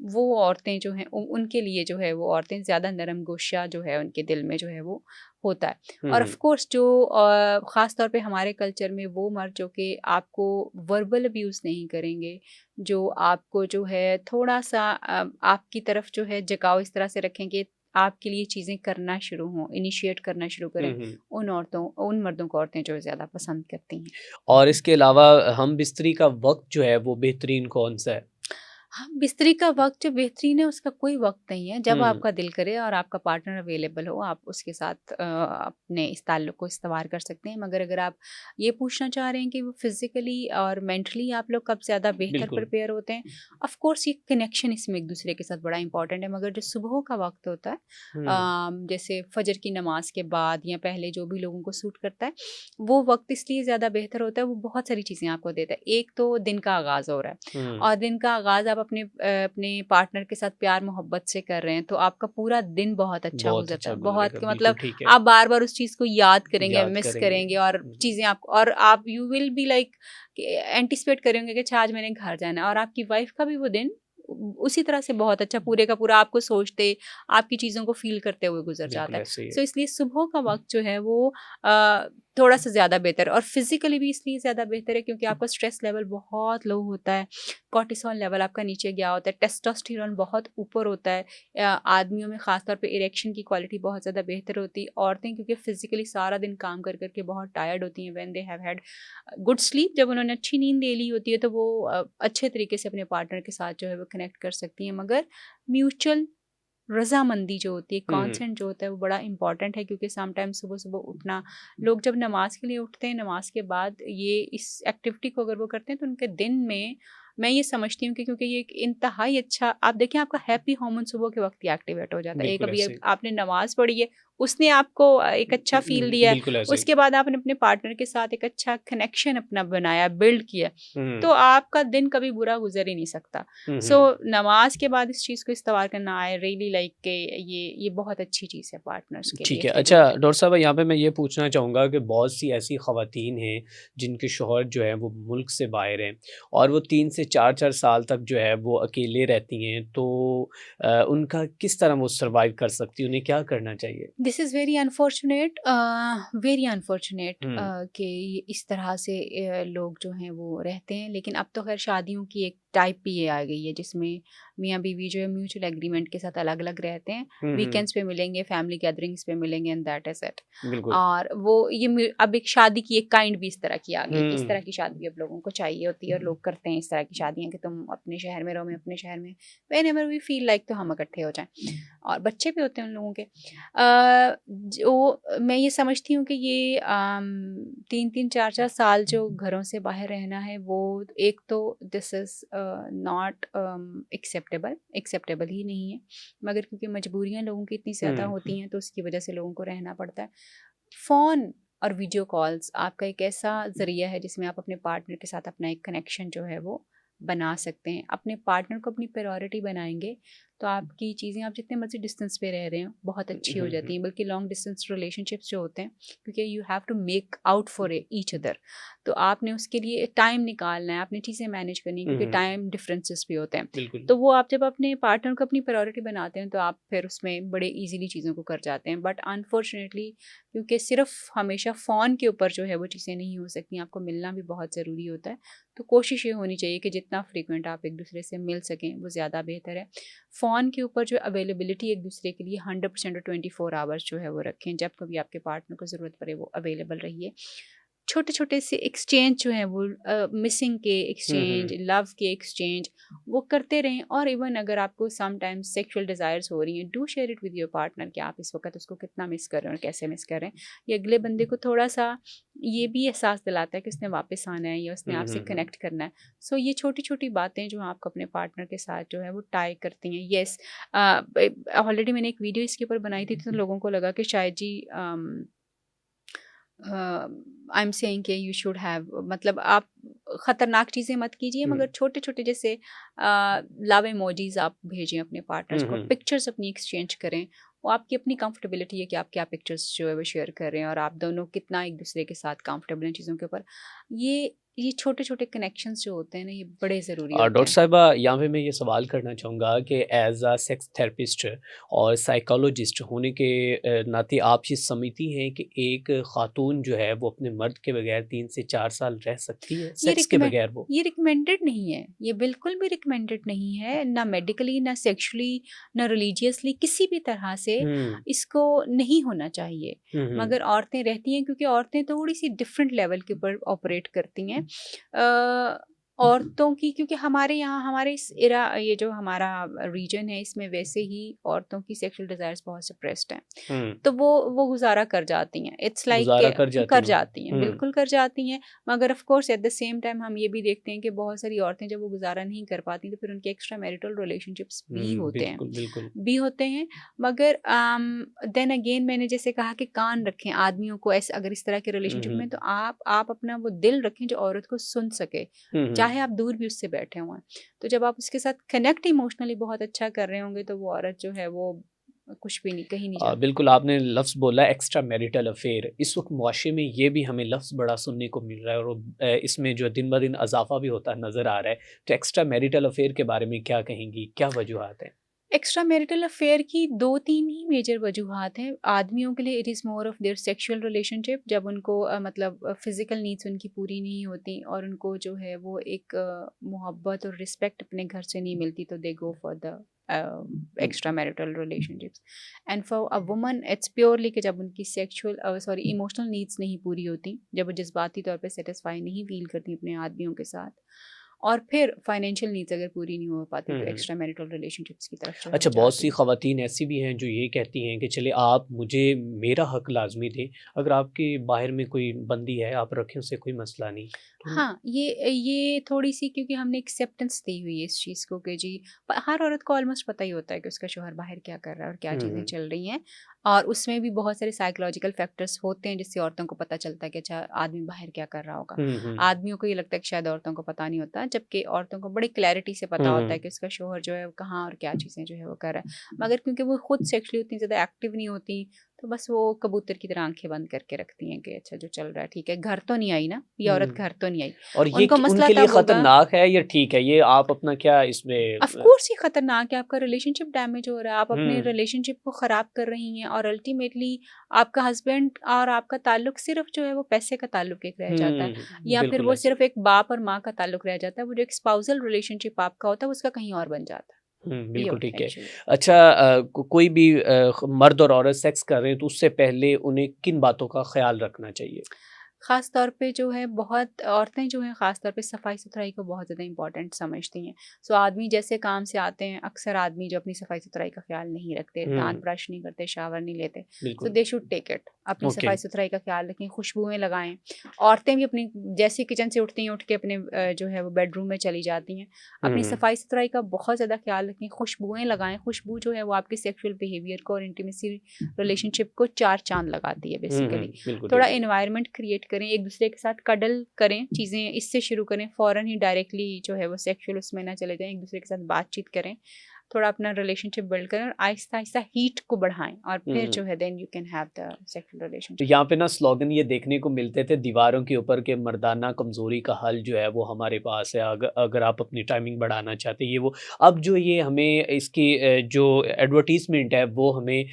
वो औरतें जो हैं उनके लिए जो है वो औरतें ज़्यादा नरम-गोशा जो है उनके दिल में जो है वो होता है। और ऑफ़ कोर्स जो ख़ास तौर पे हमारे कल्चर में वो मर्द जो कि आपको वर्बल अब्यूज़ नहीं करेंगे, जो आपको जो है थोड़ा-सा आपकी तरफ जो है झुकाव इस तरह से रखें कि आपके लिए चीज़ें करना शुरू हों, इनिशिएट करना शुरू करें, हुँ। उन मर्दों को औरतें जो है ज़्यादा पसंद करती हैं। और इसके अलावा हम बिस्तरी का वक़्त जो है वो बेहतरीन कौन-सा है? हाँ, बिस्तरी का वक़्त जो बेहतरीन है उसका कोई वक़्त नहीं है। जब हुँ, आपका दिल करे और आपका पार्टनर अवेलेबल हो, आप उसके साथ अपने इस ताल्लुक को इस्तवार कर सकते हैं। मगर अगर आप ये पूछना चाह रहे हैं कि वो फ़िज़िकली और मेंटली आप लोग कब ज़्यादा बेहतर बिल्कुल। प्रिपेयर होते हैं, ऑफ़ कोर्स ये कनेक्शन इसमें एक-दूसरे के साथ बड़ा इम्पोर्टेंट है। मगर जो सुबह का वक़्त होता है, हुँ, जैसे फ़जर की नमाज़ के बाद या पहले जो भी लोगों को सूट करता है, वो वक़्त इसलिए ज़्यादा बेहतर होता है, वो बहुत सारी चीज़ें आपको देता है। एक तो दिन का आगाज़ हो रहा है। हुँ, और दिन का आगाज़ आप अपने पार्टनर के साथ प्यार-मोहब्बत से कर रहे हैं, तो आपका पूरा दिन बहुत अच्छा बहुत गुज़रता अच्छा है। बहुत गुज़रेगा, कि बिल्कुल मतलब ठीक है। आप बार-बार उस चीज़ को याद करेंगे, याद मिस करेंगे। करेंगे और हुँ, चीज़ें आपको और आप you will be like anticipate करेंगे कि अच्छा आज मैंने घर जाना है और आपकी वाइफ़ का भी वो दिन उसी तरह से बहुत अच्छा पूरे का पूरा आपको सोचते, आपकी चीज़ों को फ़ील करते हुए गुज़र बिल्कुल जाता है। ऐसे ही है। सो इसलिए सुबह का वक़्त जो है वो थोड़ा-सा ज़्यादा बेहतर है और फिज़िकली भी इसलिए ज़्यादा बेहतर है क्योंकि आपका स्ट्रेस लेवल बहुत लो होता है, कॉर्टिसोल लेवल आपका नीचे गया होता है, टेस्टोस्टेरोन बहुत ऊपर होता है। आदमियों में ख़ास तौर पे इरेक्शन की क्वालिटी बहुत ज़्यादा बेहतर होती है। औरतें क्योंकि फिज़िकली सारा दिन काम कर के बहुत टायर्ड होती हैं, when they have had good sleep, जब उन्होंने अच्छी नींद ले ली होती है तो वो अच्छे तरीके से अपने पार्टनर के साथ जो है वो कनेक्ट कर सकती हैं। मगर म्यूचुअल रज़ामंदी जो होती है, हुँ, हुँ, कॉन्सेंट जो होता है वो बड़ा इंपॉर्टेंट है क्योंकि समटाइम्स सुबह-सुबह उठना, लोग जब नमाज़ के लिए उठते हैं, नमाज़ के बाद ये इस एक्टिविटी को अगर वो करते हैं तो उनके दिन में मैं ये समझती हूँ कि क्योंकि ये एक इंतहाई अच्छा, आप देखें आपका हैप्पी हार्मोन सुबह के वक्त ही एक्टिवेट हो जाता है। एक बिल्कुल अभी ऐसे ही। आपने नमाज पढ़ी है, उसने आपको एक अच्छा फील दिया है, बिल्कुल ऐसे ही। उसके बाद आपने अपने पार्टनर के साथ एक अच्छा कनेक्शन अपना बनाया, बिल्ड किया, हुँ, तो आपका दिन कभी बुरा गुजर ही नहीं सकता। हुँ, सो हुँ। नमाज के बाद इस चीज़ को इस्तेमाल करना, आई रियली लाइक के ये बहुत अच्छी चीज़ है पार्टनर्स के लिए ठीक है। अच्छा शेड्यूल में। डॉक्टर साहब यहाँ पे मैं ये पूछना चाहूँगा कि बहुत सी ऐसी ख़वातीन हैं जिनके शौहर जो हैं वो मुल्क से बाहर हैं और वो 3 से 4-4 साल तक जो है वो अकेले रहती हैं, तो उनका किस तरह वो सर्वाइव कर सकती हैं? उन्हें क्या करना चाहिए? दिस इज़ वेरी अनफॉर्चुनेट हुँ, कि इस तरह से लोग जो हैं वो रहते हैं। लेकिन अब तो खैर शादियों की एक टाइप भी ये आ गई है जिसमें मियाँ बीवी जो है म्यूचुअल एग्रीमेंट के साथ अलग अलग रहते हैं। हुँ, हुँ। वीकेंड्स पे मिलेंगे, फैमिली गैदरिंग्स पे मिलेंगे, एंड दैट इज़ इट। बिल्कुल। और वो अब एक शादी की एक काइंड भी इस तरह की आ गई कि इस तरह हुँ, की शादी भी अब लोगों को चाहिए होती है, और लोग करते हैं इस तरह की शादियाँ कि तुम अपने शहर में रहो, मैं अपने शहर में, व्हेनेवर वी फील लाइक तो हम इकट्ठे हो जाएं। और बच्चे भी होते हैं उन लोगों के। जो मैं ये समझती हूँ कि ये 3-3 4-4 साल जो घरों से बाहर रहना है, वो एक तो दिस इज़ नॉट एक्सेप्टेबल ही नहीं है। मगर क्योंकि मजबूरियाँ लोगों की इतनी ज़्यादा हुँ, होती हैं तो उसकी वजह से लोगों को रहना पड़ता है। फ़ोन और वीडियो कॉल्स आपका एक ऐसा ज़रिया है जिसमें आप अपने पार्टनर के साथ अपना एक कनेक्शन जो है वो बना सकते हैं। अपने पार्टनर को अपनी प्रायोरिटी बनाएँगे तो आपकी चीज़ें, आप जितने मर्ज़ी डिस्टेंस पे रह रहे हो, बहुत हुँ, अच्छी हो हुँ, हुँ। जाती हैं। बल्कि लॉन्ग डिस्टेंस रिलेशनशिप्स जो होते हैं, क्योंकि you have to make out for each other, तो आपने उसके लिए टाइम निकालना है, आपने चीज़ें मैनेज करनी है, हुँ, क्योंकि हुँ। टाइम डिफरेंसेस भी होते हैं। बिल्कुल। तो वो आप जब अपने पार्टनर को अपनी प्रायोरिटी बनाते हैं तो आप फिर उसमें बड़े ईज़िली चीज़ों को कर जाते हैं। बट अनफॉर्चुनेटली क्योंकि सिर्फ़ हमेशा फ़ोन के ऊपर जो है वो चीज़ें नहीं हो सकती, आपको मिलना भी बहुत ज़रूरी होता है। तो कोशिश ये होनी चाहिए कि जितना फ्रीक्वेंट आप एक-दूसरे से मिल सकें, वो ज़्यादा बेहतर है। फ़ोन के ऊपर जो अवेलेबिलिटी एक-दूसरे के लिए 100% और 24 आवर्स जो है वो रखें। जब कभी आपके पार्टनर को ज़रूरत पड़े, वो अवेलेबल रहिए। छोटे-छोटे से एक्सचेंज जो हैं वो मिसिंग के हुँ, एक्सचेंज, हुँ। लव के एक्सचेंज, वो करते रहें। और इवन अगर आपको समटाइम्स सेक्सुअल डिज़ायर्स हो रही हैं, do share it with your partner कि आप इस वक़्त उसको कितना मिस कर रहे हैं और कैसे मिस कर रहे हैं। ये अगले बंदे को थोड़ा-सा ये भी एहसास दिलाता है कि उसने वापस आना है या उसने हुँ, आपसे हुँ, हुँ। कनेक्ट करना है। सो ये छोटी-छोटी बातें जो आपको अपने पार्टनर के साथ जो है वो टाई करती हैं। येस, ऑलरेडी मैंने एक वीडियो इसके ऊपर बनाई थी तो लोगों को लगा कि शायद जी आई एम सेइंग कि यू शुड हैव, मतलब आप खतरनाक चीज़ें मत कीजिए, हुँ। मगर छोटे-छोटे जैसे लव इमोजीज़ आप भेजें अपने पार्टनर्स हुँ, को, हुँ। पिक्चर्स अपनी एक्सचेंज करें। वो आपकी अपनी कंफर्टेबिलिटी है कि आप क्या पिक्चर्स जो है वो शेयर कर रहे हैं और आप दोनों कितना एक-दूसरे के साथ कंफर्टेबल हैं चीज़ों के ऊपर। ये छोटे-छोटे कनेक्शंस जो होते हैं ना, ये बड़े ज़रूरी होते डॉक्टर हैं। साहिबा यहाँ पे मैं ये सवाल करना चाहूँगा कि एज़ अ सेक्स थेरेपिस्ट और साइकोलॉजिस्ट होने के नाते आप ये समझती हैं कि एक ख़ातून जो है वो अपने मर्द के बगैर 3 से 4 साल रह सकती है, ये सेक्स के रिकमेंड बगैर वो? ये रिकमेंडेड नहीं है, ये बिल्कुल भी रिकमेंडेड नहीं है, ना मेडिकली, ना सेक्सुअली, ना रिलीजियसली, किसी भी तरह से हुँ, इसको नहीं होना चाहिए। हुँ, हुँ, मगर औरतें रहती हैं, क्योंकि औरतें थोड़ी-सी डिफरेंट लेवल के ऊपर ऑपरेट करती हैं। औरतों की, क्योंकि हमारे यहाँ, हमारे इस इरा, ये जो हमारा रीजन है, इसमें वैसे ही औरतों की सेक्सुअल डिज़ायर्स बहुत सप्रेस्ड हैं। हुँ। तो वो गुज़ारा कर जाती हैं। इट्स लाइक गुज़ारा कर के जाती कर हैं। जाती हैं, हुँ, बिल्कुल कर जाती हैं। मगर of course at the same time हम ये भी देखते हैं कि बहुत सारी औरतें जब वो गुज़ारा नहीं कर पाती, तो फिर उनके एक्स्ट्रा मैरिटल रिलेशनशिप्स भी हुँ, होते हैं, बिल्कुल, बिल्कुल। मगर देन अगेन मैंने जैसे कहा कि कान रखें आदमियों को, ऐसे अगर इस तरह के हुँ, रिलेशनशिप हुँ। में, तो आप अपना वो दिल रखें जो औरत को सुन सके, हुँ, चाहे हुँ। आप दूर भी उससे बैठे हुए हैं। तो जब आप उसके साथ कनेक्ट इमोशनली बहुत अच्छा कर रहे होंगे, तो वो औरत जो है वो कुछ भी नहीं, कहीं नहीं जाती। बिल्कुल आपने लफ़्ज़ बोला एक्स्ट्रा मैरिटल अफ़ेयर। इस वक़्त मुआशरे में ये भी हमें लफ़्ज़ बड़ा सुनने को मिल रहा है और इसमें जो दिन-ब-दिन इज़ाफ़ा भी होता नज़र आ रहा है। तो एक्स्ट्रा मैरिटल अफ़ेयर के बारे में क्या कहेंगी? क्या वजूहात हैं? एक्स्ट्रा मैरिटल अफेयर की 2-3 ही मेजर वजूहात हैं। आदमियों के लिए it is more of their sexual relationship, जब उनको मतलब फ़िज़िकल नीड्स उनकी पूरी नहीं होती और उनको जो है वो एक मोहब्बत और रिस्पेक्ट अपने घर से नहीं मिलती, तो they go for the extramarital relationships. And for a woman it's purely कि जब उनकी इमोशनल नीड्स नहीं पूरी होती, जब वो जज़्बाती तौर पे सैटिस्फाई नहीं फ़ील करती अपने आदमियों के साथ, और फिर फाइनेंशियल नीड्स अगर पूरी नहीं हो पाती तो हम्म। एक्स्ट्रा मैरिटल रिलेशनशिप्स की तरफ जो है वो अच्छा, बहुत जाती सी हैं। ख़वातीन ऐसी भी हैं जो ये कहती हैं कि चले आप मुझे मेरा हक लाज़मी दें, अगर आपके बाहर में कोई बंदी है, आप रखें, उससे कोई मसला नहीं। तो हाँ, ये थोड़ी-सी क्योंकि हमने एक्सेप्टेंस दी हुई है इस चीज़ को कि जी हर औरत को ऑलमोस्ट पता ही होता है कि उसका शौहर बाहर क्या कर रहा है और क्या चीज़ें हुँ, चल रही हैं। और उसमें भी बहुत सारे साइकोलॉजिकल फैक्टर्स होते हैं जिससे औरतों को पता चलता है कि अच्छा आदमी बाहर क्या कर रहा होगा। हुँ, हुँ, आदमियों को ये लगता है कि शायद औरतों को पता नहीं होता, जबकि औरतों को बड़ी क्लैरिटी से पता हुँ, होता है हुँ, कि उसका शौहर जो है वो कहाँ और क्या चीज़ें जो है वो कर रहा है। मगर क्योंकि वो खुद सेक्सुअली उतनी ज़्यादा एक्टिव नहीं होती, तो बस वो कबूतर की तरह आँखें बंद करके रखती हैं कि अच्छा जो चल रहा है ठीक है, घर तो नहीं आई ना, ये औरत हुँ। घर तो नहीं आई। और ये उनको क मसला उनके लिए तब होगा। ख़तरनाक है या ठीक है? ये आप अपना क्या इसमें ऑफ कोर्स ये खतरनाक है, आपका रिलेशनशिप डैमेज हो रहा है, आप अपने हुँ, रिलेशनशिप को ख़राब कर रही हैं और अल्टीमेटली आपका हस्बैंड और आपका ताल्लुक सिर्फ जो है वो पैसे का ताल्लुक एक रह जाता है, या फिर बिल्कुल वो ऐसे। सिर्फ एक बाप और माँ का ताल्लुक रह जाता है। वो जो एक स्पाउसल रिलेशनशिप आपका होता है, वो उसका कहीं और बन जाता है। ये बिल्कुल होता है ठीक है। एक्चुअली। अच्छा, कोई भी मर्द और औरत सेक्स कर रहे हैं तो उससे पहले उन्हें किन बातों का ख़्याल रखना चाहिए? ख़ास तौर पे जो है बहुत औरतें जो हैं ख़ास तौर पे सफाई-सुथराई को बहुत ज़्यादा इम्पोर्टेंट समझती हैं। सो आदमी जैसे काम से आते हैं, अक्सर आदमी जो अपनी सफाई-सुथराई का ख़्याल नहीं रखते, दाँत हुँ, ब्रश नहीं करते, शावर नहीं लेते। सो बिल्कुल। They should take it. अपनी ओके। सफाई-सुथराई का ख़्याल रखें, खुशबुएँ लगाएँ। औरतें भी अपनी जैसे किचन से उठती हैं, उठ के अपने जो है वो बेडरूम में चली जाती हैं। हुँ, अपनी हुँ, सफाई-सुथराई का बहुत ज़्यादा ख़्याल रखें, खुशबुएँ लगाएँ। खुशबू जो है वो आपके सेक्सुअल बिहेवियर को और इंटीमेसी रिलेशनशिप को 4 चाँद लगाती है बेसिकली। बिल्कुल थोड़ा ठीक। एनवायरनमेंट क्रिएट करें, एक दूसरे के साथ कडल करें, चीज़ें इससे शुरू करें, फ़ौरन ही डायरेक्टली जो है वो सेक्सुअल उसमें ना चले जाएँ, एक दूसरे के साथ बातचीत करें, थोड़ा अपना रिलेशनशिप बिल्ड करें और आहिस्ता-आहिस्ता हीट को बढ़ाएँ और फिर हुँ। जो है then you can have the sexual तो रिलेशनशिप। यहाँ पे ना स्लोगन ये देखने को मिलते थे दीवारों के ऊपर के मर्दाना कमज़ोरी का हल जो है वो हमारे पास है, अगर आप अपनी टाइमिंग बढ़ाना चाहते हैं ये वो। अब जो ये हमें इसकी जो एडवर्टाइज़मेंट है वो हमें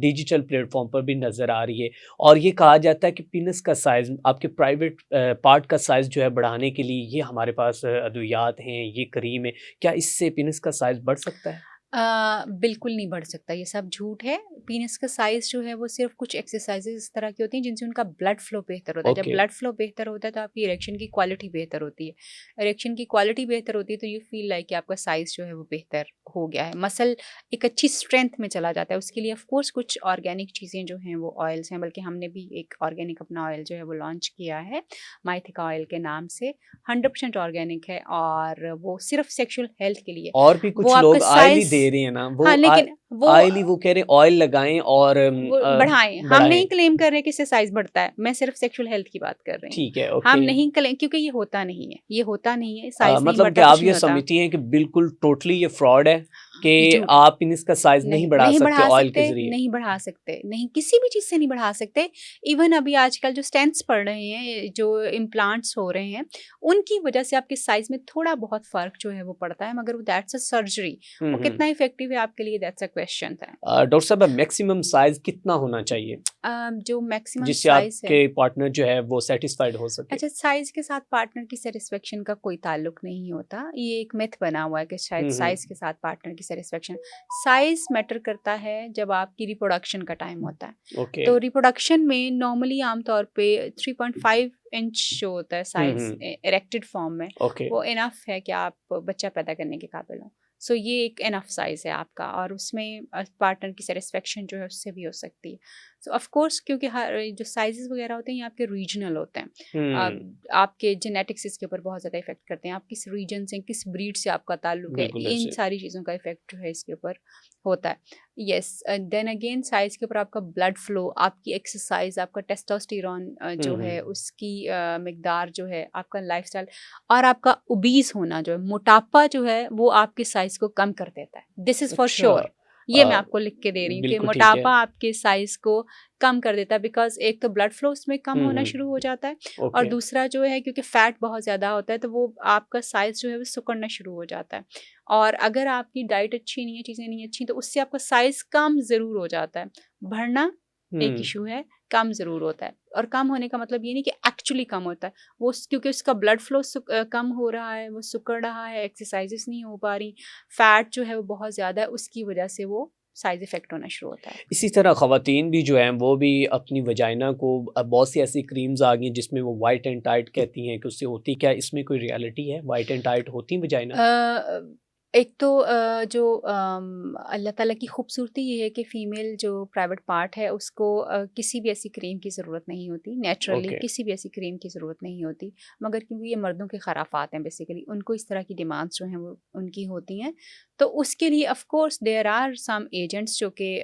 डिजिटल प्लेटफ़ॉर्म पर भी नज़र आ रही है और ये कहा जाता है कि पेनिस का साइज़ आपके प्राइवेट पार्ट का साइज़ जो है बढ़ाने के लिए ये हमारे पास अद्वियात हैं, ये क्रीम है। क्या इससे पेनिस का साइज़ बढ़ सकता है? बिल्कुल नहीं बढ़ सकता, ये सब झूठ है। पीनस का साइज़ जो है वो सिर्फ़ कुछ एक्सरसाइज़ेज़ इस तरह की होती हैं जिनसे उनका ब्लड फ्लो बेहतर होता है। जब ओके। ब्लड फ्लो बेहतर होता है तो आपकी इरेक्शन की क्वालिटी बेहतर होती है। इरेक्शन की क्वालिटी बेहतर होती है तो यू फ़ील लाइक कि आपका साइज़ जो है वो बेहतर हो गया है। मसल एक अच्छी स्ट्रेंथ में चला जाता है। उसके लिए ऑफ़ कोर्स कुछ ऑर्गेनिक चीज़ें जो हैं वो ऑयल्स हैं, बल्कि हमने भी एक ऑर्गेनिक अपना ऑयल जो है वो लॉन्च किया है, माइथिका ऑयल के नाम से। 100% ऑर्गेनिक है और वो सिर्फ़ सेक्सुअल हेल्थ के लिए। और भी वो कुछ आपका लोग ऑयल ही साइज़। दे रहे हैं ना, हाँ, लेकिन वो ऑयल ही वो कह रहे हैं ऑयल लगाएँ और वो बढ़ाएँ। हम बढ़ाएँ। नहीं क्लेम कर रहे कि इससे साइज़ बढ़ता है। मैं सिर्फ़ सेक्सुअल हेल्थ की बात कर रही हूँ। ठीक है, हम ओके। नहीं क्लेम क्योंकि ये होता नहीं है। ये होता नहीं है, साइज़ नहीं मतलब कि बढ़ता, आप कुछ ये नहीं होता। समझती हैं कि बिल्कुल टोटली ये फ्रॉड है कि ये झूठ है। आप पेनिस का साइज़ नहीं नहीं, बढ़ा नहीं सकते बढ़ा ऑयल के सकते, ज़रिए? नहीं बढ़ा सकते, नहीं किसी भी चीज़ से नहीं बढ़ा सकते। इवन अभी आजकल जो स्टेंट्स पड़ रहे हैं, जो इम्प्लांट्स हो रहे हैं, उनकी वजह से आपके साइज़ में थोड़ा-बहुत फ़र्क जो है वो पड़ता है, मगर वो दैट्स अ सर्जरी। हुँ, वो हुँ। कितना इफ़ेक्टिव है आपके लिए दैट्स अ क्वेश्चन था। डॉक्टर साहब मैक्सिमम साइज़ कितना होना चाहिए, जो मैक्सिमम जिससे साइज़ है। आपके पार्टनर जो है वो सैटिस्फाइड हो सके? अच्छा, साइज़ के साथ पार्टनर की सैटिस्फैक्शन का कोई ताल्लुक नहीं होता। ये एक मिथ बना हुआ है कि शायद हुँ, हुँ। साइज़ के साथ पार्टनर की सैटिस्फैक्शन। साइज़ मैटर करता है जब आपकी रिप्रोडक्शन का टाइम होता है। ओके। तो रिप्रोडक्शन में नॉर्मली आमतौर पे 3.5 इंच जो होता है हुँ, साइज़ हुँ। इरेक्टेड फॉर्म में, ओके। वो इनफ है कि आप बच्चा पैदा करने के काबिल हो। सो ये एक इनफ साइज़ है आपका और उसमें पार्टनर की सैटिस्फैक्शन जो है उससे भी हो सकती है। सो ऑफ कोर्स क्योंकि हर जो साइज़ेज़ वगैरह होते हैं ये आपके रीजनल होते हैं। हुँ, आपके जेनेटिक्स इसके ऊपर बहुत ज़्यादा इफ़ेक्ट करते हैं। आप किस रीजन से, किस ब्रीड से आपका ताल्लुक है, बिल्कुल इन ऐसे। सारी चीज़ों का इफ़ेक्ट जो है इसके ऊपर होता है। येस, देन अगेन साइज़ के ऊपर आपका ब्लड फ्लो, आपकी एक्सरसाइज़, आपका टेस्टोस्टेरोन हुँ, जो है हुँ। उसकी मिकदार जो है, आपका लाइफ़स्टाइल और आपका ओबीज़ होना जो है, मोटापा जो है वो आपके साइज़ को कम कर देता है। दिस इज़ फॉर अच्छा। श्योर। ये मैं आपको लिख के दे रही हूँ कि बिल्कुल ठीक है। मोटापा आपके साइज़ को कम कर देता है, बिकॉज़ एक तो ब्लड फ्लो उसमें कम हुँ, होना शुरू हुँ। हो जाता है और ओके। दूसरा जो है क्योंकि फैट बहुत ज़्यादा होता है तो वो आपका साइज़ जो है वो सिकुड़ना शुरू हो जाता है। और अगर आपकी डाइट अच्छी नहीं है, चीज़ें नहीं अच्छी, तो उससे आपका साइज़ कम ज़रूर हो जाता है। बढ़ना एक हुँ। इश्यू है, कम ज़रूर होता है और कम होने का मतलब ये नहीं कि एक्चुअली कम होता है। वो क्योंकि उसका ब्लड फ्लो कम हो रहा है, वो सिकुड़ रहा है, एक्सरसाइज़ेज़ नहीं हो पा रही, फैट जो है वो बहुत ज़्यादा है, उसकी वजह से वो साइड इफ़ेक्ट होना शुरू होता है। इसी तरह ख़वातीन भी जो हैं वो भी अपनी वजाइना को अब बहुत सी ऐसी क्रीम्स आ गई हैं जिसमें वो वाइट एंड टाइट कहती हैं कि उससे होती क्या है? इसमें कोई रियलिटी है? वाइट एंड टाइट होती वजाइना? एक तो जो अल्लाह ताला की खूबसूरती ये है कि फ़ीमेल जो प्राइवेट पार्ट है उसको किसी भी ऐसी क्रीम की ज़रूरत नहीं होती, नेचुरली ओके। किसी भी ऐसी क्रीम की ज़रूरत नहीं होती। मगर क्योंकि ये मर्दों के खराफ़ात हैं बेसिकली, उनको इस तरह की डिमांड्स जो हैं वो उनकी होती हैं। तो उसके लिए of course there are some agents जो कि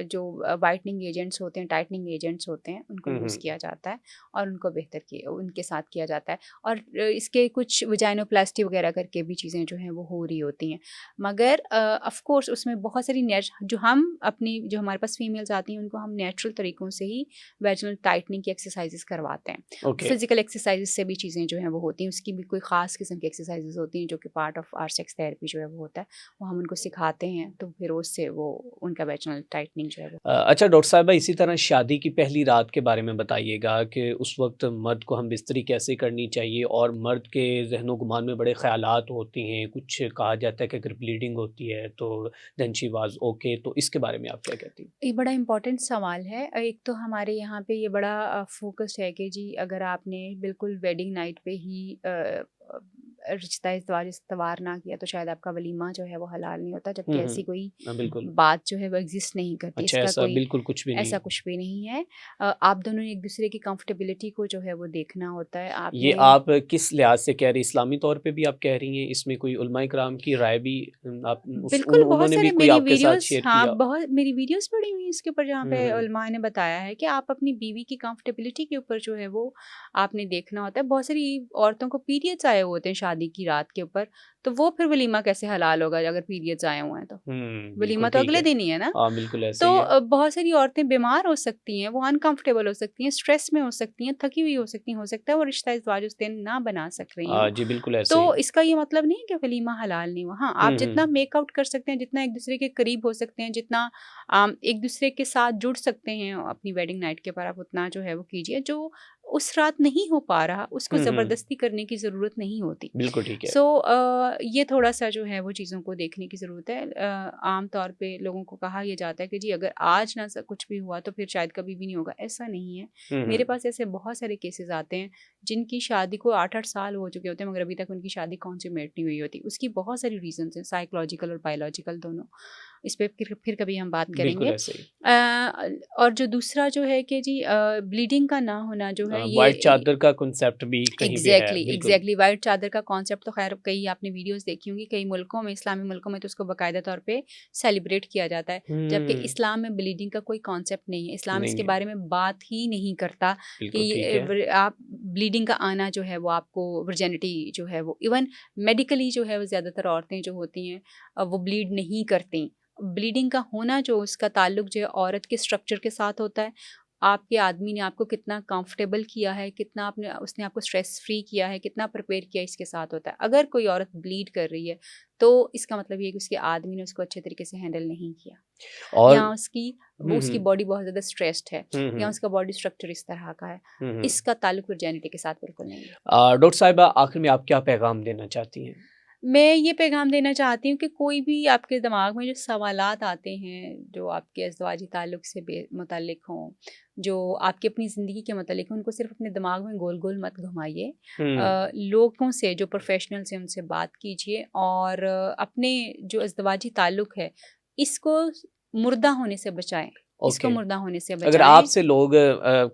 जो व्हाइटनिंग एजेंट्स होते हैं, टाइटनिंग एजेंट्स होते हैं, उनको हुँ, यूज़ हुँ। किया जाता है और उनको बेहतर किए उनके साथ किया जाता है। और इसके कुछ वजाइनोप्लास्टी वगैरह करके भी चीज़ें जो हैं वो हो रही होती हैं। मगर ऑफ़ कोर्स उसमें बहुत सारी जो हम अपनी जो हमारे पास फीमेल्स आती हैं उनको हम नेचुरल तरीक़ों से ही वैजिनल टाइटनिंग की एक्सरसाइज़ेस करवाते हैं। ओके। फिज़िकल एक्सरसाइज़ से भी चीज़ें जो हैं वो होती हैं, उसकी भी कोई ख़ास किस्म की एक्सरसाइज़ेस होती हैं जो कि part of our sex therapy जो है वो होता है, वो हम उनको सिखाते हैं, तो फिर उससे वो उनका वैजिनल टाइटनिंग जो है वो अच्छा डॉक्टर साहिबा इसी तरह शादी की पहली रात के बारे में बताइएगा कि उस वक़्त मर्द को हम बिस्तरी कैसे करनी चाहिए और मर्द के ज़हन-ओ-गुमान में बड़े ख़यालात होती हैं, कुछ कहा जाता है कि अगर ब्लीडिंग होती है तो देन शी वाज़ ओके तो इसके बारे में आप क्या कहती हैं? ये बड़ा इम्पोर्टेंट सवाल है। एक तो हमारे यहाँ पे ये बड़ा फ़ोकस्ड है कि जी अगर आपने बिल्कुल वेडिंग नाइट पे ही अ, रिश्ता इज़्दवाज इस्तवार ना किया तो शायद आपका वलीमा जो है वो हलाल नहीं होता, हुँ, जबकि ऐसी हुँ। कोई हाँ, बिल्कुल। बात जो है वो एग्ज़िस्ट नहीं करती। अच्छा इसका ऐसा कोई बिल्कुल कुछ भी नहीं ऐसा है। कुछ भी नहीं है। आप दोनों ने एक-दूसरे की कंफ़र्टेबिलिटी को जो है वो देखना होता है। ये आपने आप किस लिहाज़ से कह रही हैं? इस्लामी तौर पे भी आप कह रही हैं? इसमें कोई उलमाए कराम की राय भी आप उस बिल्कुल, बहुत उन्होंने भी सारे कोई मेरी आपके साथ वीडियोज़ शेयर हाँ, किया? बहुत मेरी वीडियोज़ पड़ी हुई हैं इसके ऊपर जहाँ हुँ, पे हुँ। उलमा ने बताया है कि आप अपनी बीवी की कंफर्टेबिलिटी के ऊपर जो है वो आपने देखना होता है। बहुत सारी औरतों को पीरियड्स आए होते हैं शादी की रात के ऊपर, तो वो फिर वलीमा कैसे हलाल होगा अगर पीरियड्स आए हुए हैं तो? हुँ, वलीमा बिल्कुल तो ठीक अगले है। दिन ही है ना? हाँ, बिल्कुल ऐसे तो ही है। बहुत सारी औरतें बीमार हो सकती हैं, वो अनकंफर्टेबल हो सकती हैं, स्ट्रेस में हो सकती हैं, थकी हुई हो सकती हैं, हो सकता है वो रिश्ता इज़्दवाज उस दिन ना बना सक रही हों। जी, बिल्कुल ऐसे ही तो है। इसका ये मतलब नहीं है कि वलीमा हलाल नहीं हुआ। हाँ, आप हुँ, जितना हुँ। मेक आउट कर सकते हैं, जितना एक-दूसरे के करीब हो सकते हैं, जितना एक-दूसरे के साथ जुड़ सकते हैं अपनी वेडिंग नाइट के ऊपर, आप उतना जो है वो कीजिए। जो उस रात नहीं हो पा रहा, उसको हुँ, हुँ। ज़बरदस्ती करने की ज़रूरत नहीं होती। बिल्कुल ठीक है। सो ये थोड़ा-सा जो है वो चीज़ों को देखने की ज़रूरत है। आम तौर पे लोगों को कहा ये जाता है कि जी अगर आज ना स कुछ भी हुआ तो फिर शायद कभी भी नहीं होगा, ऐसा नहीं है। हुँ, मेरे हुँ। पास ऐसे बहुत सारे केसेज़ आते हैं जिनकी शादी को 8-8 साल हो चुके होते हैं मगर अभी तक उनकी शादी कॉन्सुमेट नहीं हुई होती। उसकी बहुत सारी रीज़न्स हैं, साइकोलॉजिकल और बायोलॉजिकल दोनों। इस पे फिर कभी हम बात बिल्कुल करेंगे। ऐसे ही। और जो दूसरा जो है कि जी ब्लीडिंग का ना होना जो है व्हाइट ये चादर का कांसेप्ट भी कहीं पे है, एग्ज़ैक्टली, बिल्कुल। एग्ज़ैक्टली व्हाइट चादर का कॉन्सेप्ट तो ख़ैर कई आपने वीडियोज़ देखी होंगी, कई मुल्कों में, इस्लामी मुल्कों में तो उसको बाकायदा तौर पे सेलिब्रेट किया जाता है। जबकि हुँ, इस्लाम में ब्लीडिंग का कोई कॉन्सेप्ट नहीं है। इस्लाम नहीं इसके है। बारे में बात ही नहीं करता बिल्कुल कि ठीक है। आप ब्लीडिंग का आना जो है वो आपको वर्जिनिटी जो है वो इवन मेडिकली जो है वो ज़्यादातर औरतें जो होती हैं वो ब्लीड नहीं करतीं। ब्लीडिंग का होना जो उसका ताल्लुक जो है औरत के स्ट्रक्चर के साथ होता है। आपके आदमी ने आपको कितना कंफर्टेबल किया है, कितना आपने उसने आपको स्ट्रेस फ्री किया है, कितना प्रिपेयर किया इसके साथ होता है। अगर कोई औरत ब्लीड कर रही है, तो इसका मतलब ये है कि उसके आदमी ने उसको अच्छे तरीके से हैंडल नहीं किया और या हुँ, उसकी हुँ। बॉडी बहुत ज़्यादा स्ट्रेस्ड है हुँ, या हुँ। उसका बॉडी स्ट्रक्चर इस तरह का है। हुँ, हुँ। इसका ताल्लुक वर्जिनिटी के साथ बिल्कुल नहीं है। डॉक्टर साहिबा आखिर में आप क्या पैगाम देना चाहती हैं? मैं ये पैगाम देना चाहती हूँ कि कोई भी आपके दिमाग में जो सवालात आते हैं, जो आपके अज़दवाजी ताल्लुक से मुतल्लिक हों, जो आपकी अपनी ज़िंदगी के मुतल्लिक हों, उनको सिर्फ़ अपने दिमाग में गोल-गोल मत घुमाइए। हुँ, लोगों से जो प्रोफ़ेशनल्स हैं, उनसे बात कीजिए और अपने जो अज़दवाजी ताल्लुक है, इसको मुर्दा होने से बचाएँ। इसको ओके। मुर्दा होने से अगर बचाएँ। आपसे लोग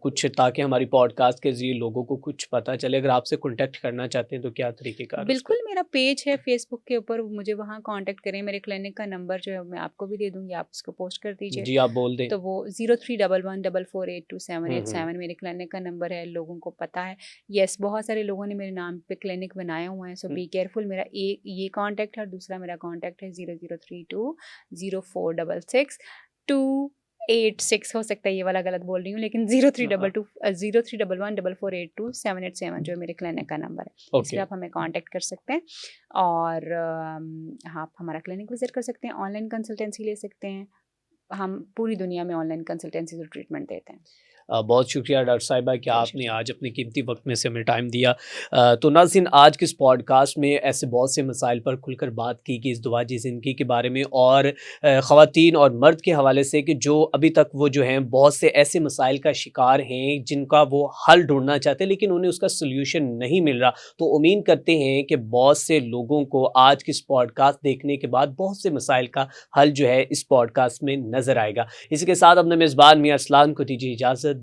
कुछ ताकि हमारी पॉडकास्ट के ज़रिए लोगों को कुछ पता चले, अगर आपसे कॉन्टैक्ट करना चाहते हैं तो क्या तरीक़ेकार उसका? बिल्कुल, मेरा पेज है फ़ेसबुक के ऊपर, मुझे वहाँ कॉन्टैक्ट करें। मेरे क्लिनिक का नंबर जो है मैं आपको भी दे दूँगी, आप उसको पोस्ट कर दीजिए। जी, आप बोल दें। तो वो 0311448277 हुँ, हुँ। मेरे क्लिनिक का नंबर है, लोगों को पता है। येस, बहुत सारे लोगों ने मेरे नाम पे क्लिनिक बनाए हुए हैं, सो हुँ, बी केयरफुल। मेरा एक ये कॉन्टैक्ट है और दूसरा मेरा कॉन्टैक्ट है 0032 0466 286 हो सकता है ये वाला गलत बोल रही हूँ, लेकिन हाँ, 031144827787 जो है मेरे क्लिनिक का नंबर है। इस पे ओके। आप हमें कॉन्टैक्ट कर सकते हैं और आप हमारा क्लिनिक विज़िट कर सकते हैं, ऑनलाइन कंसल्टेंसी ले सकते हैं। हम पूरी दुनिया में ऑनलाइन कंसल्टेंसी और ट्रीटमेंट देते हैं। बहुत शुक्रिया डॉक्टर साहिबा कि कोई आपने शुक्रिया। आज अपने कीमती वक्त में से हमें टाइम दिया। तो नाज़रीन, आज के इस पॉडकास्ट में ऐसे बहुत से मसाइल पर खुलकर बात की कि इस दुआजी ज़िंदगी के बारे में, और ख़वातीन और मर्द के हवाले से कि जो अभी तक वो जो हैं बहुत से ऐसे मसाइल का शिकार हैं जिनका वो हल ढूँढना चाहते हैं लेकिन उन्हें उसका सॉल्यूशन नहीं मिल रहा। तो उम्मीद करते हैं कि बहुत से लोगों को आज के इस पॉडकास्ट देखने के बाद बहुत से मसाइल का हल जो है इस पॉडकास्ट में नज़र आएगा। इसी के साथ अपने मेज़बान मियां अरसलान को दीजिए इजाज़त।